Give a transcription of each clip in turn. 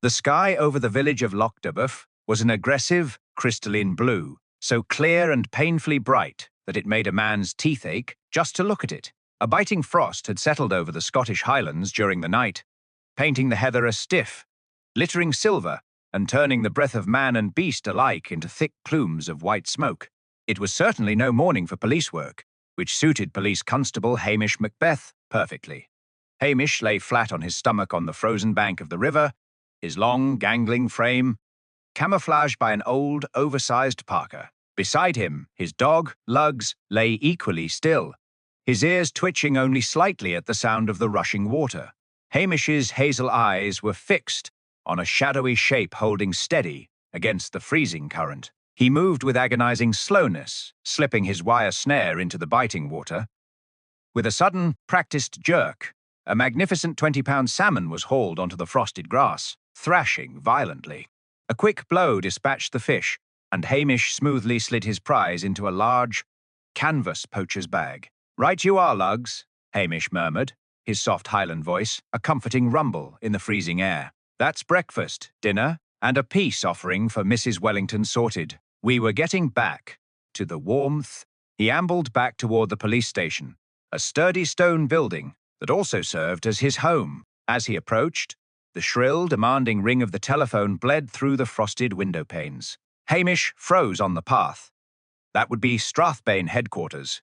The sky over the village of Lochdubh was an aggressive, crystalline blue, so clear and painfully bright that it made a man's teeth ache just to look at it. A biting frost had settled over the Scottish Highlands during the night, painting the heather a stiff, glittering silver and turning the breath of man and beast alike into thick plumes of white smoke. It was certainly no morning for police work, which suited Police Constable Hamish Macbeth perfectly. Hamish lay flat on his stomach on the frozen bank of the river, his long, gangling frame camouflaged by an old, oversized parka. Beside him, his dog, Lugs, lay equally still, his ears twitching only slightly at the sound of the rushing water. Hamish's hazel eyes were fixed on a shadowy shape holding steady against the freezing current. He moved with agonizing slowness, slipping his wire snare into the biting water. With a sudden, practiced jerk, a magnificent 20-pound salmon was hauled onto the frosted grass, thrashing violently. A quick blow dispatched the fish, and Hamish smoothly slid his prize into a large, canvas poacher's bag. "Right you are, Lugs," Hamish murmured, his soft Highland voice a comforting rumble in the freezing air. "That's breakfast, dinner, and a peace offering for Mrs. Wellington sorted." We were getting back to the warmth. He ambled back toward the police station, a sturdy stone building that also served as his home. As he approached, the shrill, demanding ring of the telephone bled through the frosted window panes. Hamish froze on the path. That would be Strathbane headquarters,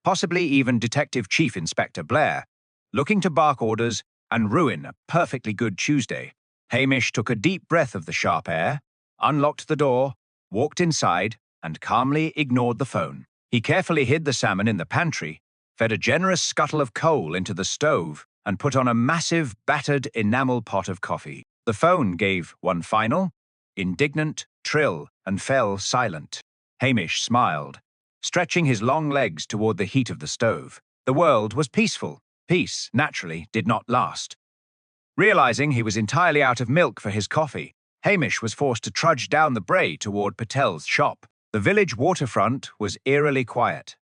possibly even Detective Chief Inspector Blair, looking to bark orders and ruin a perfectly good Tuesday. Hamish took a deep breath of the sharp air, unlocked the door, walked inside, and calmly ignored the phone. He carefully hid the salmon in the pantry, fed a generous scuttle of coal into the stove, and put on a massive, battered enamel pot of coffee. The phone gave one final, indignant trill and fell silent. Hamish smiled, stretching his long legs toward the heat of the stove. The world was peaceful. Peace, naturally, did not last. Realizing he was entirely out of milk for his coffee, Hamish was forced to trudge down the brae toward Patel's shop. The village waterfront was eerily quiet,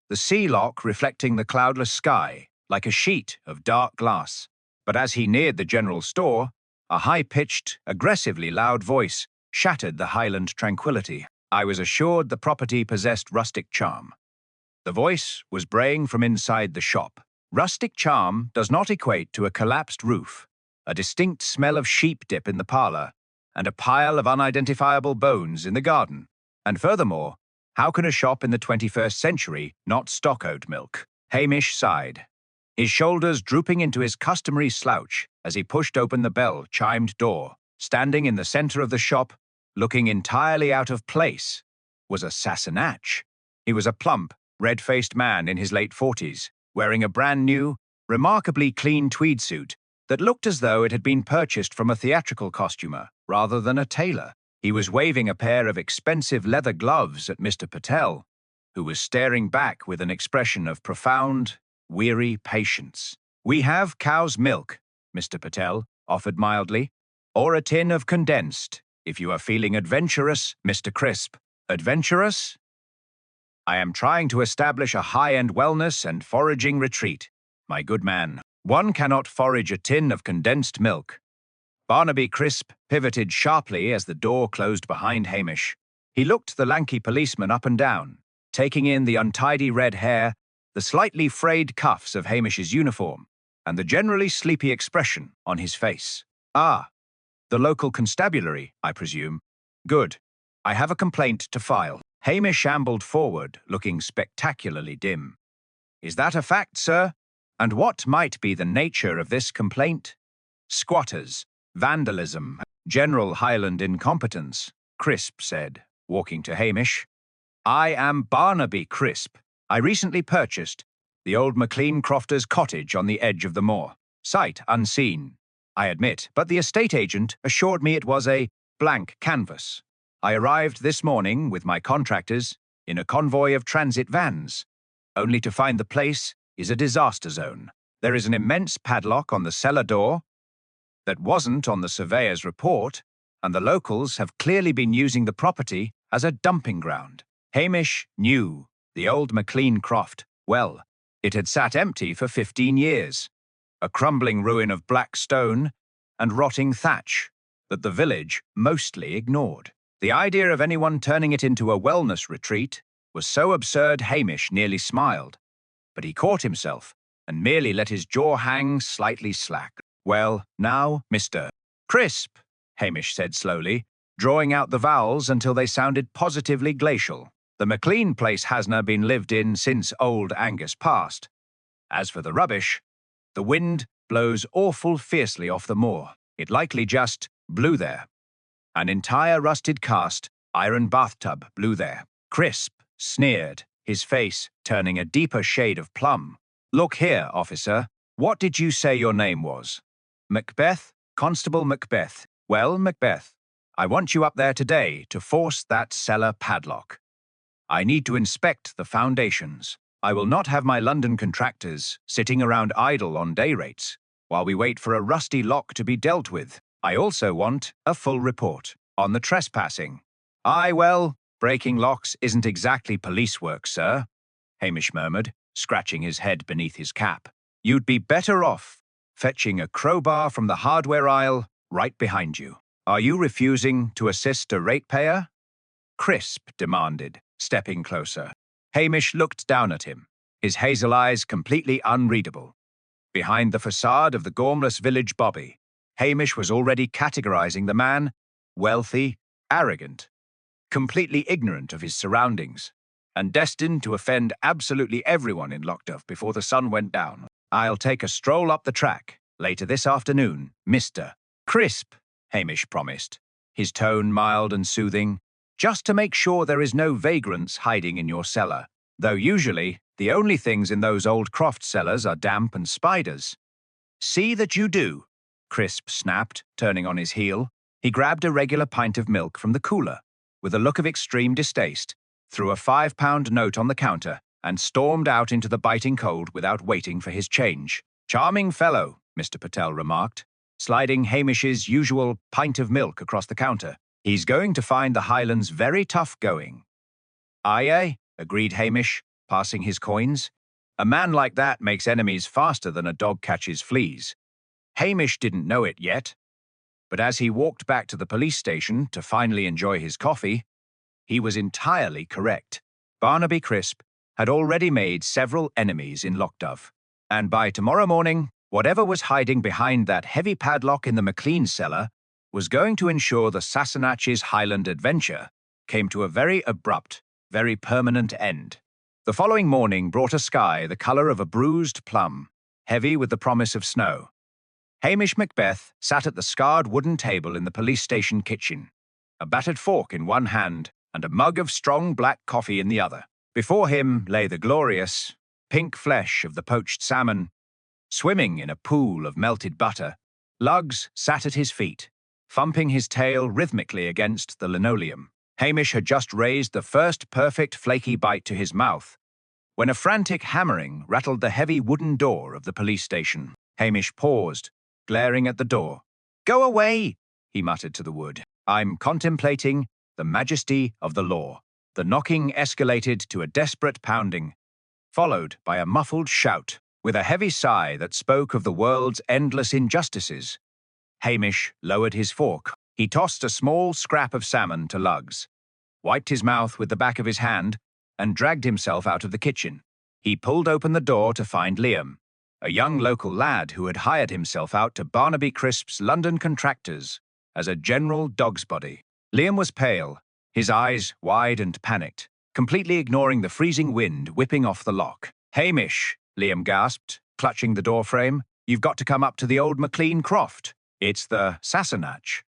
the sea loch reflecting the cloudless sky like a sheet of dark glass. But as he neared the general store, a high-pitched, aggressively loud voice shattered the Highland tranquility. I was assured the property possessed rustic charm. The voice was braying from inside the shop. Rustic charm does not equate to a collapsed roof, a distinct smell of sheep dip in the parlor, and a pile of unidentifiable bones in the garden. And furthermore, how can a shop in the 21st century not stock oat milk? Hamish sighed, his shoulders drooping into his customary slouch as he pushed open the bell-chimed door. Standing in the center of the shop, looking entirely out of place, was a Sassenach. He was a plump, red-faced man in his late 40s, wearing a brand-new, remarkably clean tweed suit that looked as though it had been purchased from a theatrical costumer rather than a tailor. He was waving a pair of expensive leather gloves at Mr. Patel, who was staring back with an expression of profound, weary patience. "We have cow's milk," Mr. Patel offered mildly, "or a tin of condensed, if you are feeling adventurous, Mr. Crisp." "Adventurous?" "I am trying to establish a high-end wellness and foraging retreat, my good man. One cannot forage a tin of condensed milk." Barnaby Crisp pivoted sharply as the door closed behind Hamish. He looked the lanky policeman up and down, taking in the untidy red hair, the slightly frayed cuffs of Hamish's uniform, and the generally sleepy expression on his face. "Ah, the local constabulary, I presume. Good. I have a complaint to file." Hamish ambled forward, looking spectacularly dim. "Is that a fact, sir? And what might be the nature of this complaint?" "Squatters, vandalism, general Highland incompetence," Crisp said, walking to Hamish. "I am Barnaby Crisp. I recently purchased the old McLean Crofter's cottage on the edge of the moor. Sight unseen, I admit, but the estate agent assured me it was a blank canvas. I arrived this morning with my contractors in a convoy of transit vans, only to find the place is a disaster zone. There is an immense padlock on the cellar door that wasn't on the surveyor's report, and the locals have clearly been using the property as a dumping ground." Hamish knew the old McLean Croft well. It had sat empty for 15 years, a crumbling ruin of black stone and rotting thatch, that the village mostly ignored. The idea of anyone turning it into a wellness retreat was so absurd Hamish nearly smiled, but he caught himself and merely let his jaw hang slightly slack. "Well, now, Mr. Crisp," Hamish said slowly, drawing out the vowels until they sounded positively glacial. "The McLean place hasna been lived in since old Angus passed. As for the rubbish, the wind blows awful fiercely off the moor. It likely just blew there. An entire rusted cast iron bathtub blew there." Crisp sneered, his face turning a deeper shade of plum. "Look here, officer, what did you say your name was?" "Macbeth, Constable Macbeth." "Well, Macbeth, I want you up there today to force that cellar padlock. I need to inspect the foundations. I will not have my London contractors sitting around idle on day rates while we wait for a rusty lock to be dealt with. I also want a full report on the trespassing." "Aye, well, breaking locks isn't exactly police work, sir," Hamish murmured, scratching his head beneath his cap. "You'd be better off fetching a crowbar from the hardware aisle right behind you." "Are you refusing to assist a ratepayer?" Crisp demanded, stepping closer. Hamish looked down at him, his hazel eyes completely unreadable. Behind the facade of the gormless village bobby, Hamish was already categorizing the man wealthy, arrogant, completely ignorant of his surroundings, and destined to offend absolutely everyone in Lochdubh before the sun went down. "I'll take a stroll up the track later this afternoon, Mr. Crisp," Hamish promised, his tone mild and soothing, "just to make sure there is no vagrants hiding in your cellar, though usually the only things in those old Croft cellars are damp and spiders." "See that you do," Crisp snapped, turning on his heel. He grabbed a regular pint of milk from the cooler, with a look of extreme distaste, threw a £5 note on the counter, and stormed out into the biting cold without waiting for his change. "Charming fellow," Mr. Patel remarked, sliding Hamish's usual pint of milk across the counter. "He's going to find the Highlands very tough going." "Aye, agreed Hamish, passing his coins. "A man like that makes enemies faster than a dog catches fleas." Hamish didn't know it yet, but as he walked back to the police station to finally enjoy his coffee, he was entirely correct. Barnaby Crisp had already made several enemies in Lochdubh, and by tomorrow morning, whatever was hiding behind that heavy padlock in the McLean cellar was going to ensure the Sassenach's Highland adventure came to a very abrupt, very permanent end. The following morning brought a sky the colour of a bruised plum, heavy with the promise of snow. Hamish Macbeth sat at the scarred wooden table in the police station kitchen, a battered fork in one hand and a mug of strong black coffee in the other. Before him lay the glorious, pink flesh of the poached salmon, swimming in a pool of melted butter. Lugs sat at his feet, thumping his tail rhythmically against the linoleum. Hamish had just raised the first perfect flaky bite to his mouth when a frantic hammering rattled the heavy wooden door of the police station. Hamish paused, glaring at the door. "Go away," he muttered to the wood. "I'm contemplating the majesty of the law." The knocking escalated to a desperate pounding, followed by a muffled shout. With a heavy sigh that spoke of the world's endless injustices, Hamish lowered his fork. He tossed a small scrap of salmon to Lugs, wiped his mouth with the back of his hand, and dragged himself out of the kitchen. He pulled open the door to find Liam, a young local lad who had hired himself out to Barnaby Crisp's London contractors as a general dog's body. Liam was pale, his eyes wide and panicked, completely ignoring the freezing wind whipping off the lock. "Hamish," Liam gasped, clutching the doorframe, "you've got to come up to the old McLean Croft. It's the Sassenach."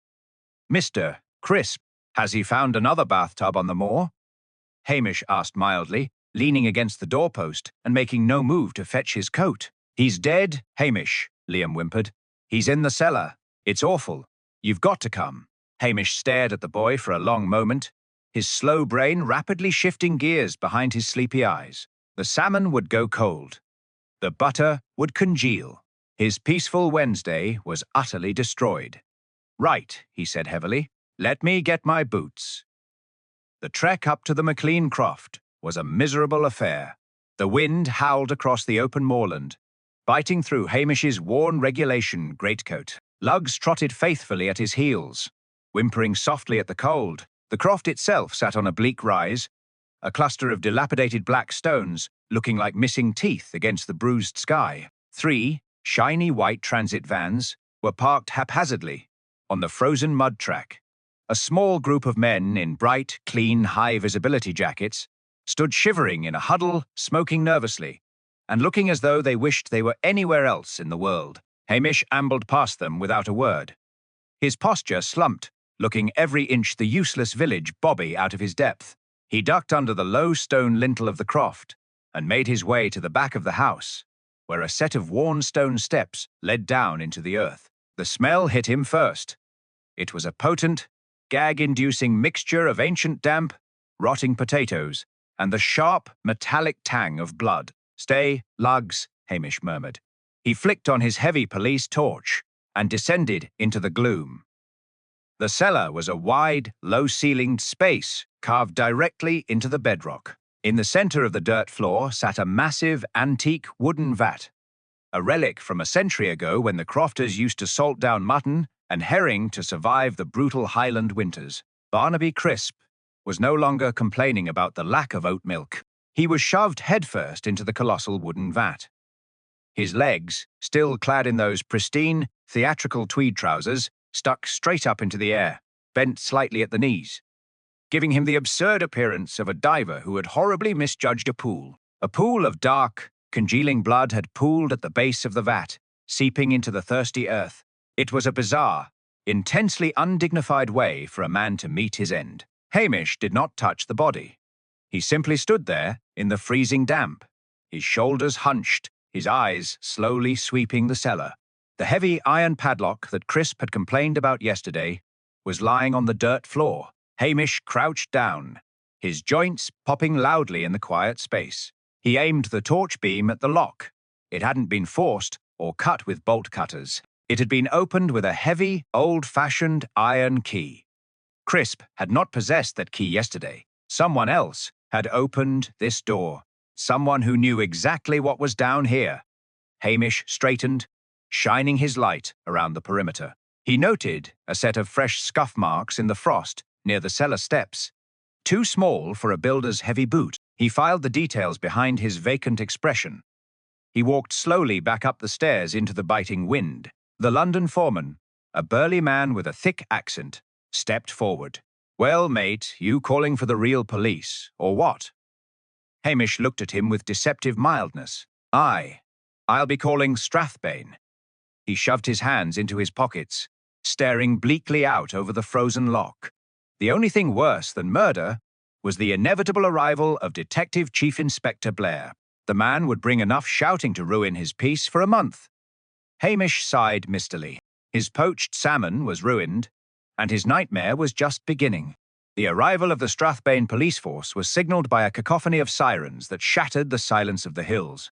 "Mr. Crisp, has he found another bathtub on the moor?" Hamish asked mildly, leaning against the doorpost and making no move to fetch his coat. "He's dead, Hamish," Liam whimpered. "He's in the cellar. It's awful. You've got to come." Hamish stared at the boy for a long moment, his slow brain rapidly shifting gears behind his sleepy eyes. The salmon would go cold. The butter would congeal. His peaceful Wednesday was utterly destroyed. "Right," he said heavily. "Let me get my boots." The trek up to the McLean Croft was a miserable affair. The wind howled across the open moorland, biting through Hamish's worn regulation greatcoat. Lugs trotted faithfully at his heels, whimpering softly at the cold. The croft itself sat on a bleak rise, a cluster of dilapidated black stones looking like missing teeth against the bruised sky. 3 shiny white transit vans were parked haphazardly on the frozen mud track. A small group of men in bright, clean, high-visibility jackets stood shivering in a huddle, smoking nervously, and looking as though they wished they were anywhere else in the world. Hamish ambled past them without a word. His posture slumped, looking every inch the useless village Bobby out of his depth. He ducked under the low stone lintel of the croft and made his way to the back of the house, where a set of worn stone steps led down into the earth. The smell hit him first. It was a potent, gag-inducing mixture of ancient damp, rotting potatoes, and the sharp, metallic tang of blood. "Stay, lugs," Hamish murmured. He flicked on his heavy police torch and descended into the gloom. The cellar was a wide, low-ceilinged space carved directly into the bedrock. In the center of the dirt floor sat a massive, antique wooden vat, a relic from a century ago when the Crofters used to salt down mutton and herring to survive the brutal Highland winters. Barnaby Crisp was no longer complaining about the lack of oat milk. He was shoved headfirst into the colossal wooden vat. His legs, still clad in those pristine, theatrical tweed trousers, stuck straight up into the air, bent slightly at the knees, giving him the absurd appearance of a diver who had horribly misjudged a pool. A pool of dark, congealing blood had pooled at the base of the vat, seeping into the thirsty earth. It was a bizarre, intensely undignified way for a man to meet his end. Hamish did not touch the body. He simply stood there in the freezing damp, his shoulders hunched, his eyes slowly sweeping the cellar. The heavy iron padlock that Crisp had complained about yesterday was lying on the dirt floor. Hamish crouched down, his joints popping loudly in the quiet space. He aimed the torch beam at the lock. It hadn't been forced or cut with bolt cutters. It had been opened with a heavy, old-fashioned iron key. Crisp had not possessed that key yesterday. Someone else had opened this door. Someone who knew exactly what was down here. Hamish straightened, shining his light around the perimeter. He noted a set of fresh scuff marks in the frost near the cellar steps. Too small for a builder's heavy boot. He filed the details behind his vacant expression. He walked slowly back up the stairs into the biting wind. The London foreman, a burly man with a thick accent, stepped forward. "Well, mate, you calling for the real police, or what?" Hamish looked at him with deceptive mildness. I'll be calling Strathbane." He shoved his hands into his pockets, staring bleakly out over the frozen loch. The only thing worse than murder was the inevitable arrival of Detective Chief Inspector Blair. The man would bring enough shouting to ruin his peace for a month. Hamish sighed mistily. His poached salmon was ruined, and his nightmare was just beginning. The arrival of the Strathbane police force was signalled by a cacophony of sirens that shattered the silence of the hills,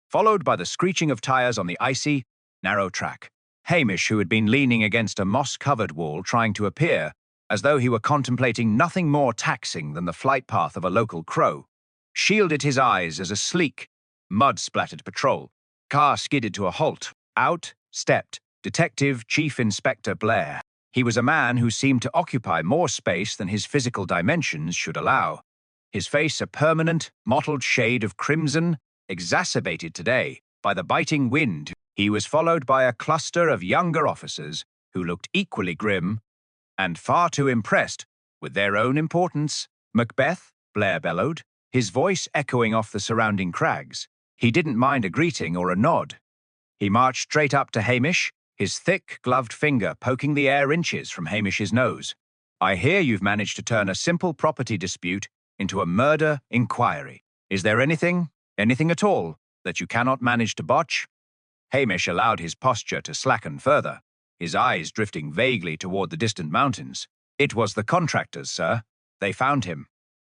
followed by the screeching of tyres on the icy, narrow track. Hamish, who had been leaning against a moss-covered wall trying to appear as though he were contemplating nothing more taxing than the flight path of a local crow, shielded his eyes as a sleek, mud-splattered patrol car skidded to a halt. Out stepped Detective Chief Inspector Blair. He was a man who seemed to occupy more space than his physical dimensions should allow. His face a permanent, mottled shade of crimson, exacerbated today by the biting wind. He was followed by a cluster of younger officers who looked equally grim and far too impressed with their own importance. "Macbeth," Blair bellowed, his voice echoing off the surrounding crags. He didn't mind a greeting or a nod. He marched straight up to Hamish, his thick, gloved finger poking the air inches from Hamish's nose. "I hear you've managed to turn a simple property dispute into a murder inquiry. Is there anything at all, that you cannot manage to botch?" Hamish allowed his posture to slacken further, his eyes drifting vaguely toward the distant mountains. "It was the contractors, sir. They found him.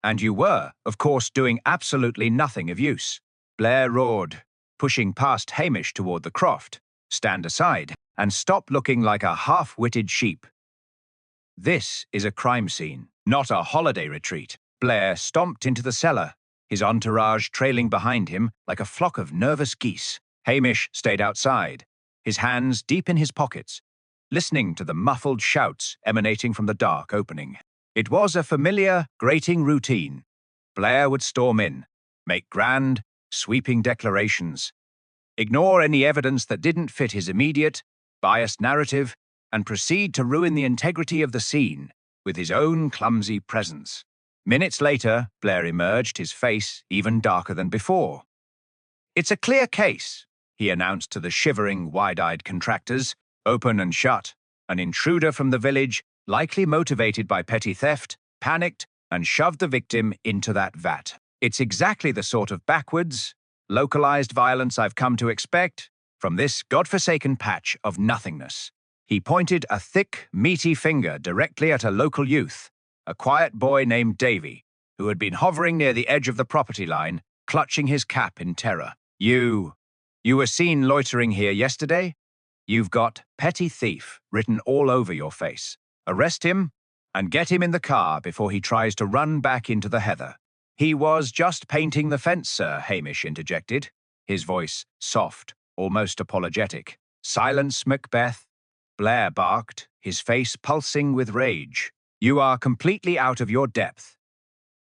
And you were, of course, doing absolutely nothing of use." Blair roared, pushing past Hamish toward the croft. "Stand aside and stop looking like a half-witted sheep. This is a crime scene, not a holiday retreat." Blair stomped into the cellar, his entourage trailing behind him like a flock of nervous geese. Hamish stayed outside, his hands deep in his pockets, listening to the muffled shouts emanating from the dark opening. It was a familiar, grating routine. Blair would storm in, make grand, sweeping declarations, ignore any evidence that didn't fit his immediate, biased narrative, and proceed to ruin the integrity of the scene with his own clumsy presence. Minutes later, Blair emerged, his face even darker than before. "It's a clear case," he announced to the shivering, wide-eyed contractors. "Open and shut. An intruder from the village, likely motivated by petty theft, panicked and shoved the victim into that vat. It's exactly the sort of backwards, localized violence I've come to expect from this godforsaken patch of nothingness." He pointed a thick, meaty finger directly at a local youth, a quiet boy named Davy, who had been hovering near the edge of the property line, clutching his cap in terror. You were seen loitering here yesterday? You've got petty thief written all over your face. Arrest him and get him in the car before he tries to run back into the heather." "He was just painting the fence, sir," Hamish interjected, his voice soft, almost apologetic. "Silence, Macbeth," Blair barked, his face pulsing with rage. "You are completely out of your depth.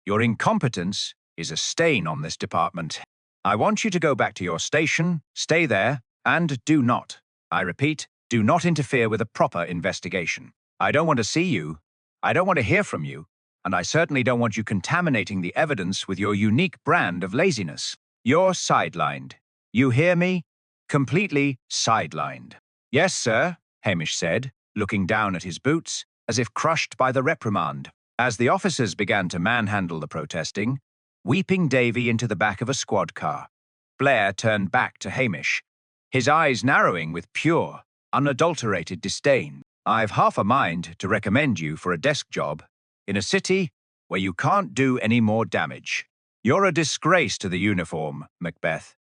Your incompetence is a stain on this department. I want you to go back to your station, stay there, and do not, I repeat, do not interfere with a proper investigation. I don't want to see you, I don't want to hear from you, and I certainly don't want you contaminating the evidence with your unique brand of laziness. You're sidelined. You hear me? Completely sidelined." "Yes, sir," Hamish said, looking down at his boots, as if crushed by the reprimand. As the officers began to manhandle the protesting, weeping Davy into the back of a squad car, Blair turned back to Hamish, his eyes narrowing with pure, unadulterated disdain. "I've half a mind to recommend you for a desk job in a city where you can't do any more damage. You're a disgrace to the uniform, Macbeth.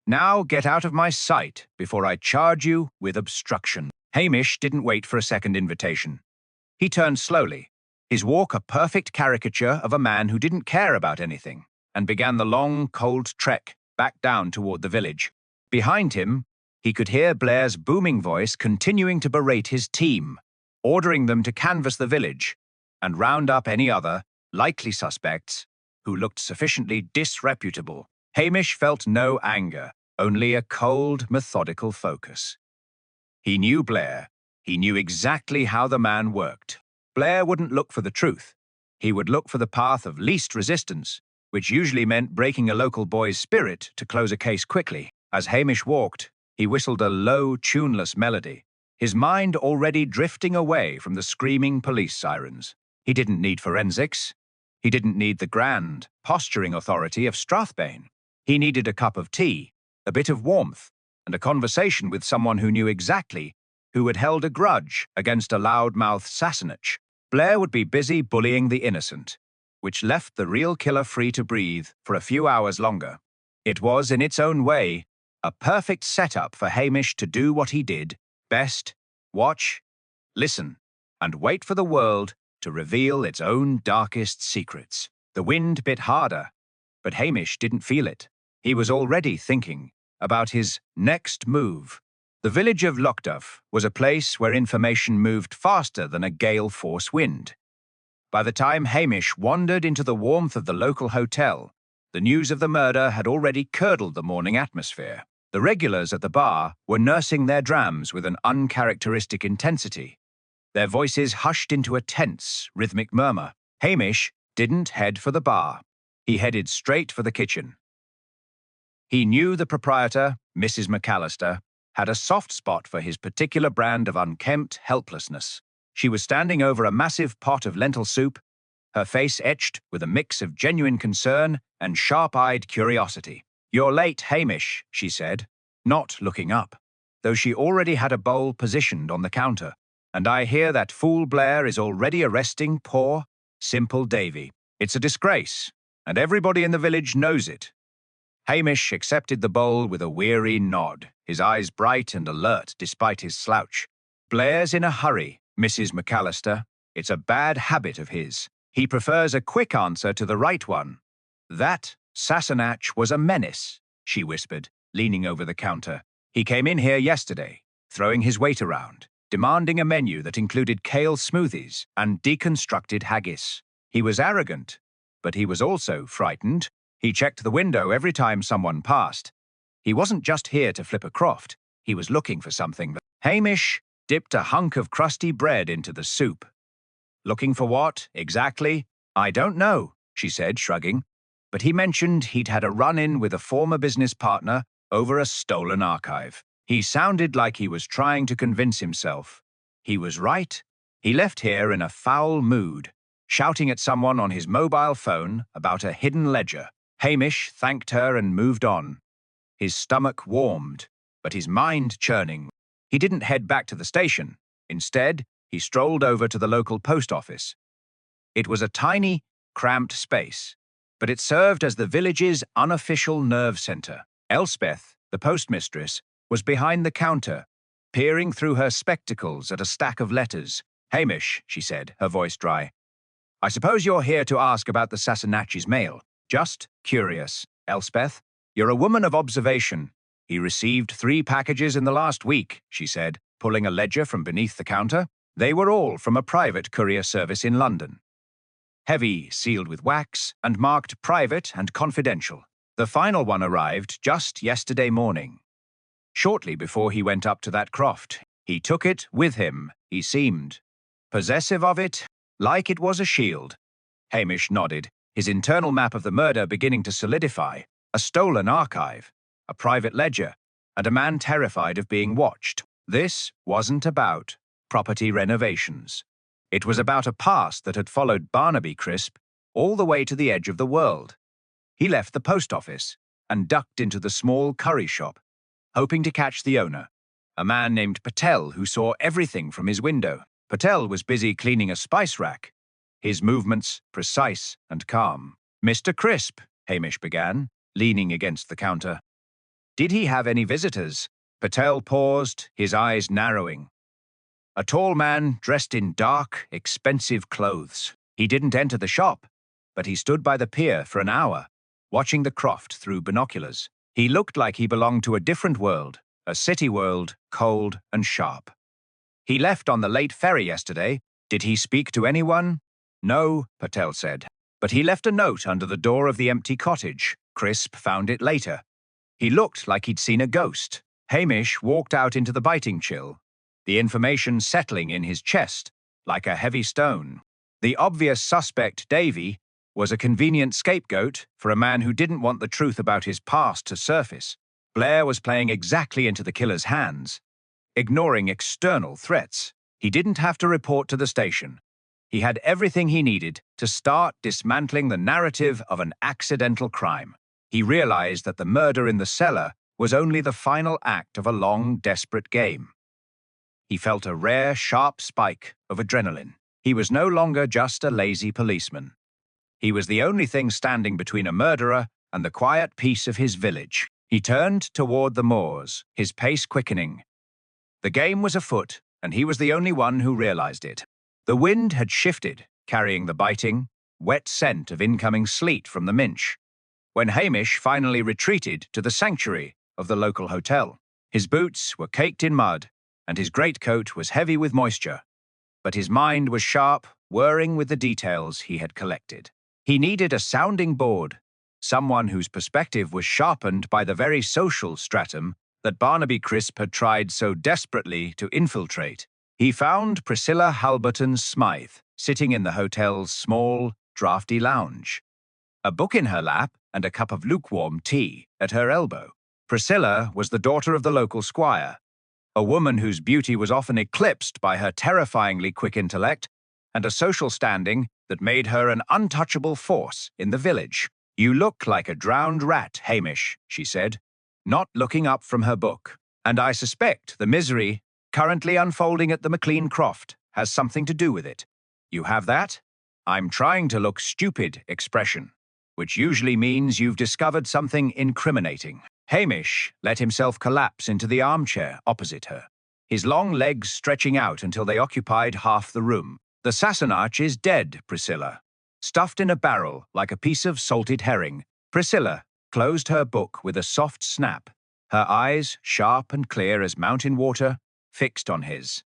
Now get out of my sight before I charge you with obstruction." Hamish didn't wait for a second invitation. He turned slowly, his walk a perfect caricature of a man who didn't care about anything, and began the long, cold trek back down toward the village. Behind him, he could hear Blair's booming voice continuing to berate his team, ordering them to canvass the village and round up any other likely suspects who looked sufficiently disreputable. Hamish felt no anger, only a cold, methodical focus. He knew Blair. He knew exactly how the man worked. Blair wouldn't look for the truth. He would look for the path of least resistance, which usually meant breaking a local boy's spirit to close a case quickly. As Hamish walked, he whistled a low, tuneless melody, his mind already drifting away from the screaming police sirens. He didn't need forensics. He didn't need the grand, posturing authority of Strathbane. He needed a cup of tea, a bit of warmth, and a conversation with someone who knew exactly who had held a grudge against a loudmouth Sassenach. Blair would be busy bullying the innocent, which left the real killer free to breathe for a few hours longer. It was, in its own way, a perfect setup for Hamish to do what he did best: watch, listen, and wait for the world to reveal its own darkest secrets. The wind bit harder, but Hamish didn't feel it. He was already thinking about his next move. The village of Lochdubh was a place where information moved faster than a gale-force wind. By the time Hamish wandered into the warmth of the local hotel, the news of the murder had already curdled the morning atmosphere. The regulars at the bar were nursing their drams with an uncharacteristic intensity, their voices hushed into a tense, rhythmic murmur. Hamish didn't head for the bar. He headed straight for the kitchen. He knew the proprietor, Mrs. McAllister, had a soft spot for his particular brand of unkempt helplessness. She was standing over a massive pot of lentil soup, her face etched with a mix of genuine concern and sharp-eyed curiosity. "You're late, Hamish," she said, not looking up, though she already had a bowl positioned on the counter. "And I hear that fool Blair is already arresting poor, simple Davy. It's a disgrace, and everybody in the village knows it." Hamish accepted the bowl with a weary nod, his eyes bright and alert despite his slouch. "Blair's in a hurry, Mrs. McAllister. It's a bad habit of his. He prefers a quick answer to the right one." "That Sassenach was a menace," she whispered, leaning over the counter. "He came in here yesterday, throwing his weight around, demanding a menu that included kale smoothies and deconstructed haggis. He was arrogant, but he was also frightened. He checked the window every time someone passed. He wasn't just here to flip a croft, he was looking for something. Hamish dipped a hunk of crusty bread into the soup. Looking for what, exactly? I don't know, she said, shrugging. But he mentioned he'd had a run-in with a former business partner over a stolen archive. He sounded like he was trying to convince himself. He was right. He left here in a foul mood, shouting at someone on his mobile phone about a hidden ledger. Hamish thanked her and moved on. His stomach warmed, but his mind churning. He didn't head back to the station. Instead, he strolled over to the local post office. It was a tiny, cramped space, but it served as the village's unofficial nerve center. Elspeth, the postmistress, was behind the counter, peering through her spectacles at a stack of letters. Hamish, she said, her voice dry. I suppose you're here to ask about the Sassenach's mail. Just curious, Elspeth. You're a woman of observation. He received 3 packages in the last week, she said, pulling a ledger from beneath the counter. They were all from a private courier service in London. Heavy, sealed with wax, and marked private and confidential. The final one arrived just yesterday morning. Shortly before he went up to that croft, he took it with him, he seemed. Possessive of it, like it was a shield. Hamish nodded, his internal map of the murder beginning to solidify. A stolen archive, a private ledger, and a man terrified of being watched. This wasn't about property renovations. It was about a past that had followed Barnaby Crisp all the way to the edge of the world. He left the post office and ducked into the small curry shop, hoping to catch the owner, a man named Patel who saw everything from his window. Patel was busy cleaning a spice rack, his movements precise and calm. Mr. Crisp, Hamish began, leaning against the counter. Did he have any visitors? Patel paused, his eyes narrowing. A tall man dressed in dark, expensive clothes. He didn't enter the shop, but he stood by the pier for an hour, watching the croft through binoculars. He looked like he belonged to a different world, a city world, cold and sharp. He left on the late ferry yesterday. Did he speak to anyone? No, Patel said, but he left a note under the door of the empty cottage. Crisp found it later. He looked like he'd seen a ghost. Hamish walked out into the biting chill, the information settling in his chest like a heavy stone. The obvious suspect, Davy, was a convenient scapegoat for a man who didn't want the truth about his past to surface. Blair was playing exactly into the killer's hands, ignoring external threats. He didn't have to report to the station. He had everything he needed to start dismantling the narrative of an accidental crime. He realized that the murder in the cellar was only the final act of a long, desperate game. He felt a rare, sharp spike of adrenaline. He was no longer just a lazy policeman. He was the only thing standing between a murderer and the quiet peace of his village. He turned toward the moors, his pace quickening. The game was afoot, and he was the only one who realized it. The wind had shifted, carrying the biting, wet scent of incoming sleet from the Minch, when Hamish finally retreated to the sanctuary of the local hotel. His boots were caked in mud, and his greatcoat was heavy with moisture. But his mind was sharp, whirring with the details he had collected. He needed a sounding board, someone whose perspective was sharpened by the very social stratum that Barnaby Crisp had tried so desperately to infiltrate. He found Priscilla Halberton Smythe sitting in the hotel's small, drafty lounge, a book in her lap and a cup of lukewarm tea at her elbow. Priscilla was the daughter of the local squire, a woman whose beauty was often eclipsed by her terrifyingly quick intellect and a social standing that made her an untouchable force in the village. You look like a drowned rat, Hamish, she said, not looking up from her book. And I suspect the misery currently unfolding at the McLean Croft has something to do with it. You have that? I'm trying to look stupid expression, which usually means you've discovered something incriminating. Hamish let himself collapse into the armchair opposite her, his long legs stretching out until they occupied half the room. The Sassenach is dead, Priscilla. Stuffed in a barrel like a piece of salted herring. Priscilla closed her book with a soft snap, her eyes sharp and clear as mountain water, fixed on his.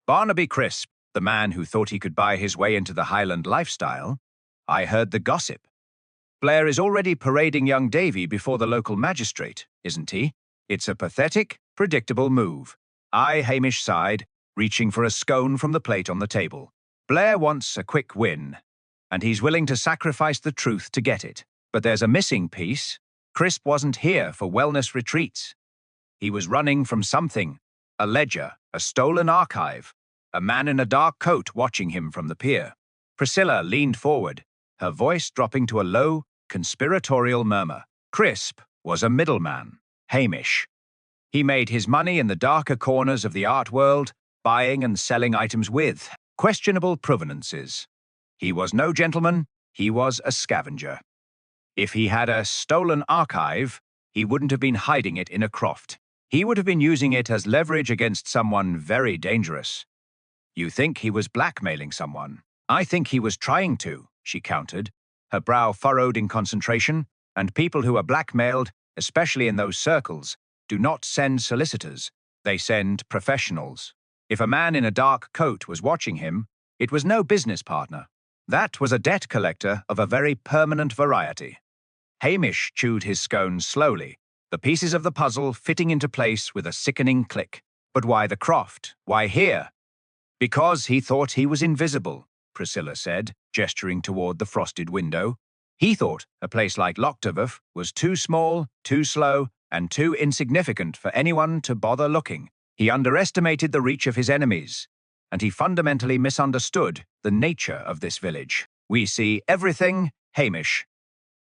Barnaby Crisp, the man who thought he could buy his way into the Highland lifestyle. I heard the gossip. Blair is already parading young Davy before the local magistrate, isn't he? It's a pathetic, predictable move. Hamish sighed, reaching for a scone from the plate on the table. Blair wants a quick win, and he's willing to sacrifice the truth to get it. But there's a missing piece. Crisp wasn't here for wellness retreats. He was running from something. A ledger, a stolen archive, a man in a dark coat watching him from the pier. Priscilla leaned forward, her voice dropping to a low, conspiratorial murmur. Crisp was a middleman, Hamish. He made his money in the darker corners of the art world, buying and selling items with questionable provenances. He was no gentleman, he was a scavenger. If he had a stolen archive, he wouldn't have been hiding it in a croft. He would have been using it as leverage against someone very dangerous. You think he was blackmailing someone? I think he was trying to, she countered, her brow furrowed in concentration, and people who are blackmailed, especially in those circles, do not send solicitors, they send professionals. If a man in a dark coat was watching him, it was no business partner. That was a debt collector of a very permanent variety. Hamish chewed his scones slowly, the pieces of the puzzle fitting into place with a sickening click. But why the croft? Why here? Because he thought he was invisible, Priscilla said, gesturing toward the frosted window. He thought a place like Lochdubh was too small, too slow, and too insignificant for anyone to bother looking. He underestimated the reach of his enemies, and he fundamentally misunderstood the nature of this village. We see everything, Hamish.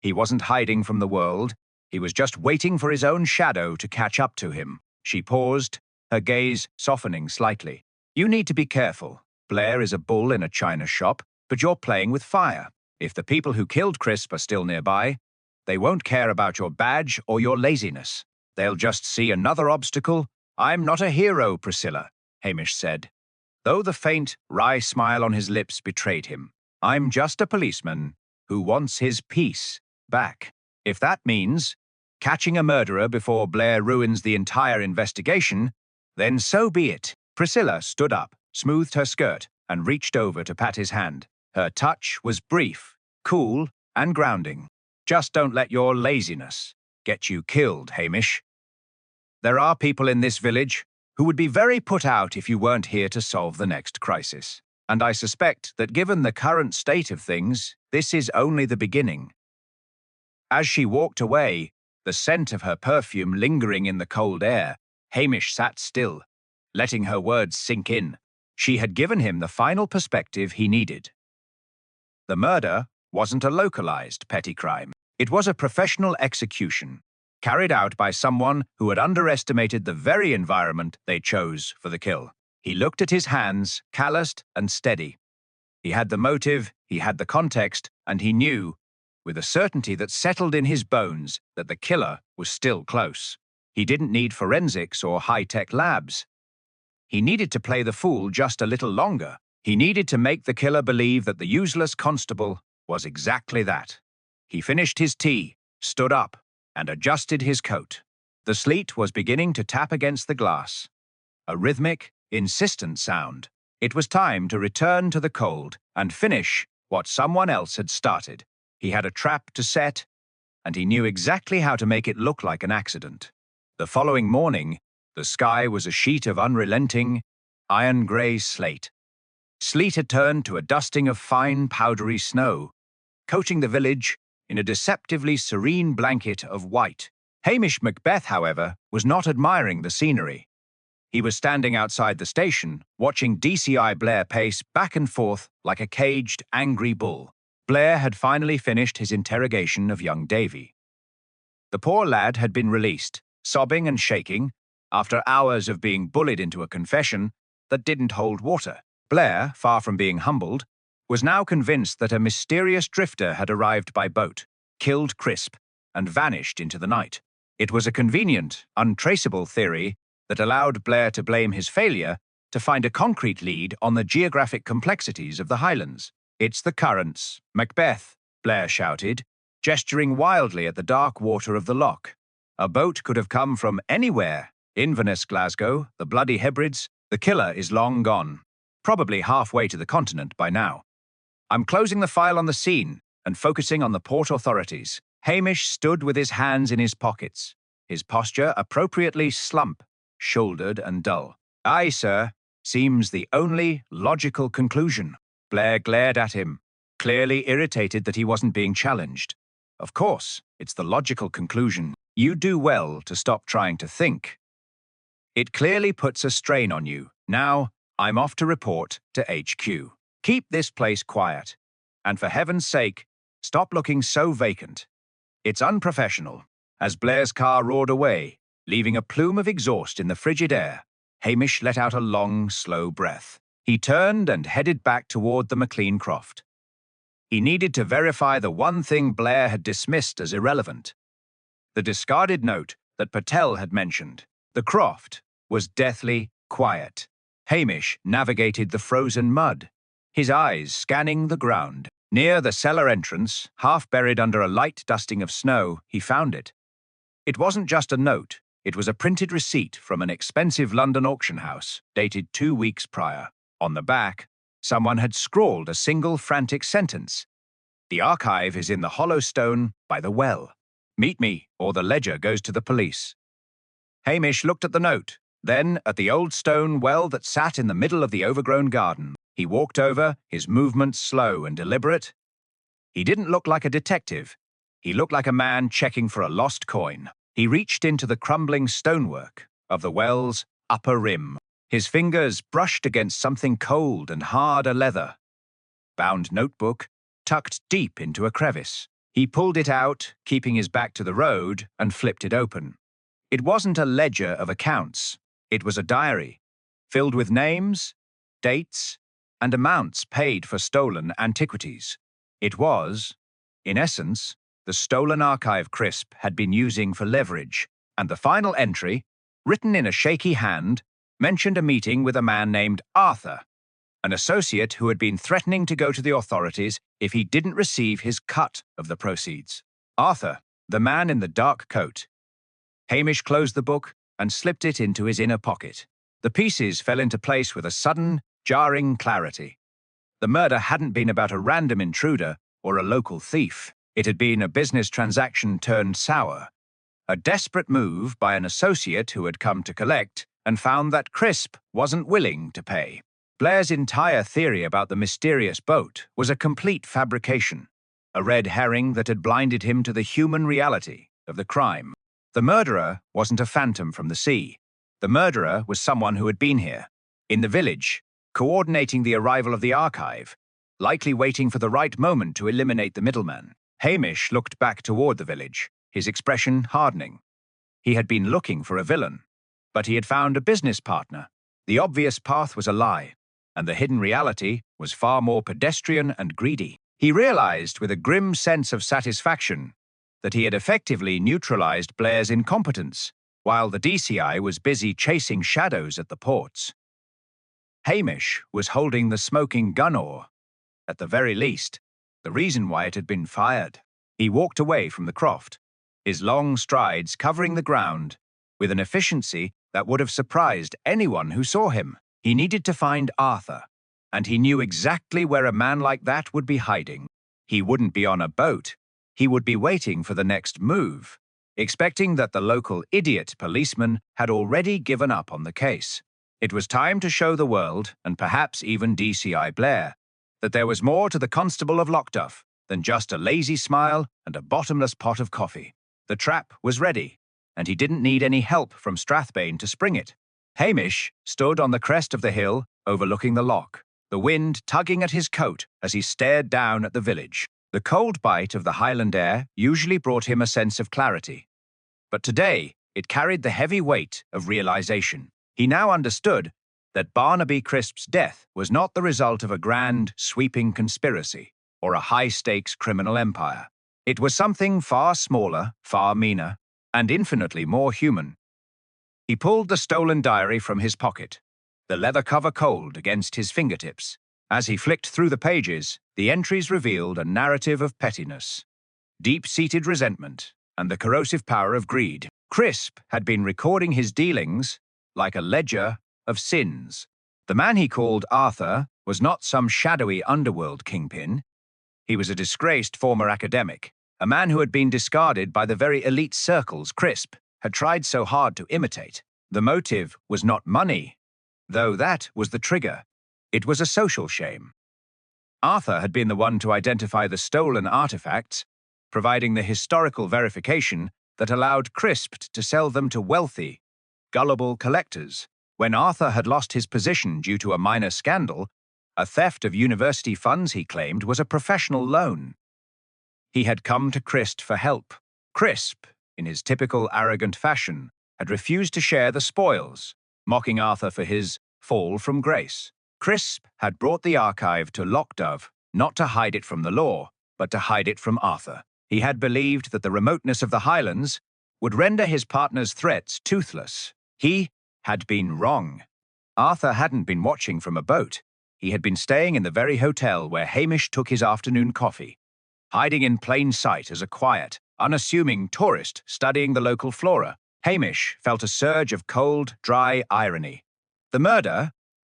He wasn't hiding from the world. He was just waiting for his own shadow to catch up to him. She paused, her gaze softening slightly. You need to be careful. Blair is a bull in a china shop, but you're playing with fire. If the people who killed Crisp are still nearby, they won't care about your badge or your laziness. They'll just see another obstacle. I'm not a hero, Priscilla, Hamish said, though the faint, wry smile on his lips betrayed him. I'm just a policeman who wants his peace back. If that means catching a murderer before Blair ruins the entire investigation, then so be it. Priscilla stood up, smoothed her skirt, and reached over to pat his hand. Her touch was brief, cool, and grounding. Just don't let your laziness get you killed, Hamish. There are people in this village who would be very put out if you weren't here to solve the next crisis. And I suspect that given the current state of things, this is only the beginning. As she walked away, the scent of her perfume lingering in the cold air, Hamish sat still, letting her words sink in. She had given him the final perspective he needed. The murder wasn't a localized petty crime. It was a professional execution, carried out by someone who had underestimated the very environment they chose for the kill. He looked at his hands, calloused and steady. He had the motive, he had the context, and he knew, with a certainty that settled in his bones, that the killer was still close. He didn't need forensics or high-tech labs. He needed to play the fool just a little longer. He needed to make the killer believe that the useless constable was exactly that. He finished his tea, stood up, and adjusted his coat. The sleet was beginning to tap against the glass. A rhythmic, insistent sound. It was time to return to the cold and finish what someone else had started. He had a trap to set, and he knew exactly how to make it look like an accident. The following morning, the sky was a sheet of unrelenting, iron-grey slate. Sleet had turned to a dusting of fine, powdery snow, coating the village in a deceptively serene blanket of white. Hamish Macbeth, however, was not admiring the scenery. He was standing outside the station, watching DCI Blair pace back and forth like a caged, angry bull. Blair had finally finished his interrogation of young Davy. The poor lad had been released, sobbing and shaking, after hours of being bullied into a confession that didn't hold water. Blair, far from being humbled, was now convinced that a mysterious drifter had arrived by boat, killed Crisp, and vanished into the night. It was a convenient, untraceable theory that allowed Blair to blame his failure to find a concrete lead on the geographic complexities of the Highlands. It's the currents, Macbeth, Blair shouted, gesturing wildly at the dark water of the loch. A boat could have come from anywhere Inverness, Glasgow, the bloody Hebrides, the killer is long gone. Probably halfway to the continent by now. I'm closing the file on the scene and focusing on the port authorities. Hamish stood with his hands in his pockets, his posture appropriately slump-shouldered and dull. Aye, sir, seems the only logical conclusion. Blair glared at him, clearly irritated that he wasn't being challenged. Of course, it's the logical conclusion. You do well to stop trying to think. It clearly puts a strain on you. Now, I'm off to report to HQ. Keep this place quiet. And for heaven's sake, stop looking so vacant. It's unprofessional. As Blair's car roared away, leaving a plume of exhaust in the frigid air, Hamish let out a long, slow breath. He turned and headed back toward the McLean Croft. He needed to verify the one thing Blair had dismissed as irrelevant. The discarded note that Patel had mentioned. The Croft was deathly quiet. Hamish navigated the frozen mud, his eyes scanning the ground. Near the cellar entrance, half buried under a light dusting of snow, he found it. It wasn't just a note, it was a printed receipt from an expensive London auction house, dated 2 weeks prior. On the back, someone had scrawled a single frantic sentence. The archive is in the hollow stone by the well. Meet me, or the ledger goes to the police. Hamish looked at the note, then at the old stone well that sat in the middle of the overgrown garden. He walked over, his movements slow and deliberate. He didn't look like a detective. He looked like a man checking for a lost coin. He reached into the crumbling stonework of the well's upper rim. His fingers brushed against something cold and hard, a leather bound notebook tucked deep into a crevice. He pulled it out, keeping his back to the road, and flipped it open. It wasn't a ledger of accounts. It was a diary, filled with names, dates, and amounts paid for stolen antiquities. It was, in essence, the stolen archive Crisp had been using for leverage, and the final entry, written in a shaky hand, mentioned a meeting with a man named Arthur, an associate who had been threatening to go to the authorities if he didn't receive his cut of the proceeds. Arthur, the man in the dark coat. Hamish closed the book and slipped it into his inner pocket. The pieces fell into place with a sudden, jarring clarity. The murder hadn't been about a random intruder or a local thief. It had been a business transaction turned sour, a desperate move by an associate who had come to collect and found that Crisp wasn't willing to pay. Blair's entire theory about the mysterious boat was a complete fabrication, a red herring that had blinded him to the human reality of the crime. The murderer wasn't a phantom from the sea. The murderer was someone who had been here, in the village, coordinating the arrival of the archive, likely waiting for the right moment to eliminate the middleman. Hamish looked back toward the village, his expression hardening. He had been looking for a villain, but he had found a business partner. The obvious path was a lie, and the hidden reality was far more pedestrian and greedy. He realized with a grim sense of satisfaction that he had effectively neutralized Blair's incompetence, while the DCI was busy chasing shadows at the ports. Hamish was holding the smoking gun oar, at the very least, the reason why it had been fired. He walked away from the croft, his long strides covering the ground with an efficiency that would have surprised anyone who saw him. He needed to find Arthur, and he knew exactly where a man like that would be hiding. He wouldn't be on a boat. He would be waiting for the next move, expecting that the local idiot policeman had already given up on the case. It was time to show the world, and perhaps even DCI Blair, that there was more to the Constable of Lochdubh than just a lazy smile and a bottomless pot of coffee. The trap was ready, and he didn't need any help from Strathbane to spring it. Hamish stood on the crest of the hill, overlooking the loch, the wind tugging at his coat as he stared down at the village. The cold bite of the Highland air usually brought him a sense of clarity, but today it carried the heavy weight of realization. He now understood that Barnaby Crisp's death was not the result of a grand, sweeping conspiracy or a high-stakes criminal empire. It was something far smaller, far meaner, and infinitely more human. He pulled the stolen diary from his pocket, the leather cover cold against his fingertips. As he flicked through the pages, the entries revealed a narrative of pettiness, deep-seated resentment, and the corrosive power of greed. Crisp had been recording his dealings like a ledger of sins. The man he called Arthur was not some shadowy underworld kingpin. He was a disgraced former academic, a man who had been discarded by the very elite circles Crisp had tried so hard to imitate. The motive was not money, though that was the trigger. It was a social shame. Arthur had been the one to identify the stolen artifacts, providing the historical verification that allowed Crisp to sell them to wealthy, gullible collectors. When Arthur had lost his position due to a minor scandal, a theft of university funds, he claimed, was a professional loan. He had come to Crisp for help. Crisp, in his typical arrogant fashion, had refused to share the spoils, mocking Arthur for his fall from grace. Crisp had brought the archive to Lochdubh, not to hide it from the law, but to hide it from Arthur. He had believed that the remoteness of the Highlands would render his partner's threats toothless. He had been wrong. Arthur hadn't been watching from a boat. He had been staying in the very hotel where Hamish took his afternoon coffee, hiding in plain sight as a quiet, unassuming tourist studying the local flora. Hamish felt a surge of cold, dry irony. The murder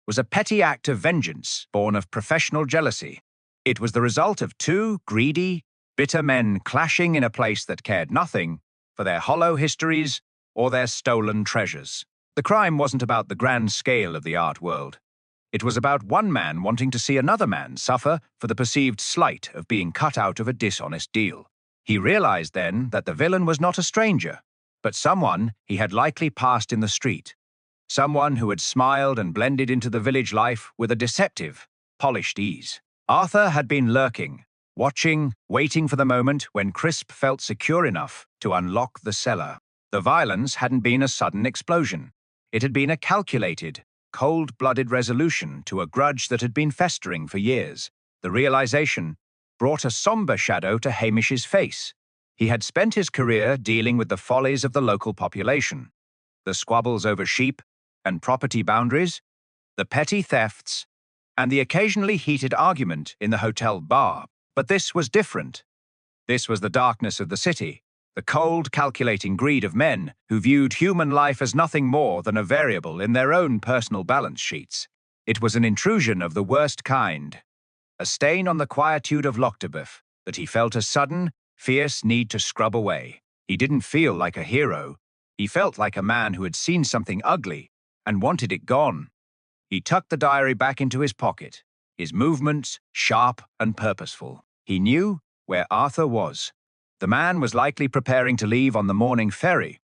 was a petty act of vengeance born of professional jealousy. It was the result of two greedy, bitter men clashing in a place that cared nothing for their hollow histories or their stolen treasures. The crime wasn't about the grand scale of the art world. It was about one man wanting to see another man suffer for the perceived slight of being cut out of a dishonest deal. He realized then that the villain was not a stranger, but someone he had likely passed in the street. Someone who had smiled and blended into the village life with a deceptive, polished ease. Arthur had been lurking, watching, waiting for the moment when Crisp felt secure enough to unlock the cellar. The violence hadn't been a sudden explosion. It had been a calculated, cold-blooded resolution to a grudge that had been festering for years. The realization brought a somber shadow to Hamish's face. He had spent his career dealing with the follies of the local population, the squabbles over sheep and property boundaries, the petty thefts, and the occasionally heated argument in the hotel bar. But this was different. This was the darkness of the city, the cold, calculating greed of men who viewed human life as nothing more than a variable in their own personal balance sheets. It was an intrusion of the worst kind, a stain on the quietude of Lochdubh that he felt a sudden, fierce need to scrub away. He didn't feel like a hero. He felt like a man who had seen something ugly and wanted it gone. He tucked the diary back into his pocket, his movements sharp and purposeful. He knew where Arthur was. The man was likely preparing to leave on the morning ferry.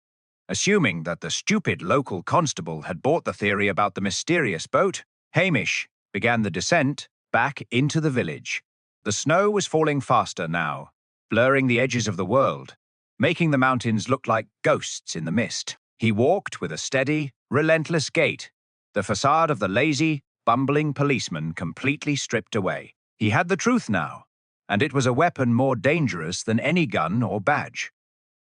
Assuming that the stupid local constable had bought the theory about the mysterious boat, Hamish began the descent back into the village. The snow was falling faster now, blurring the edges of the world, making the mountains look like ghosts in the mist. He walked with a steady, relentless gait, the facade of the lazy, bumbling policeman completely stripped away. He had the truth now, and it was a weapon more dangerous than any gun or badge.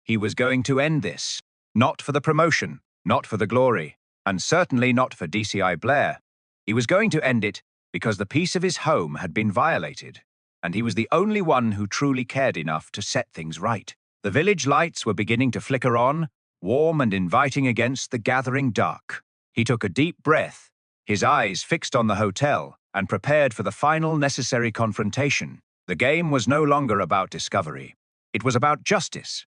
He was going to end this, not for the promotion, not for the glory, and certainly not for DCI Blair. He was going to end it because the peace of his home had been violated, and he was the only one who truly cared enough to set things right. The village lights were beginning to flicker on, warm and inviting against the gathering dark. He took a deep breath, his eyes fixed on the hotel, and prepared for the final necessary confrontation. The game was no longer about discovery. It was about justice.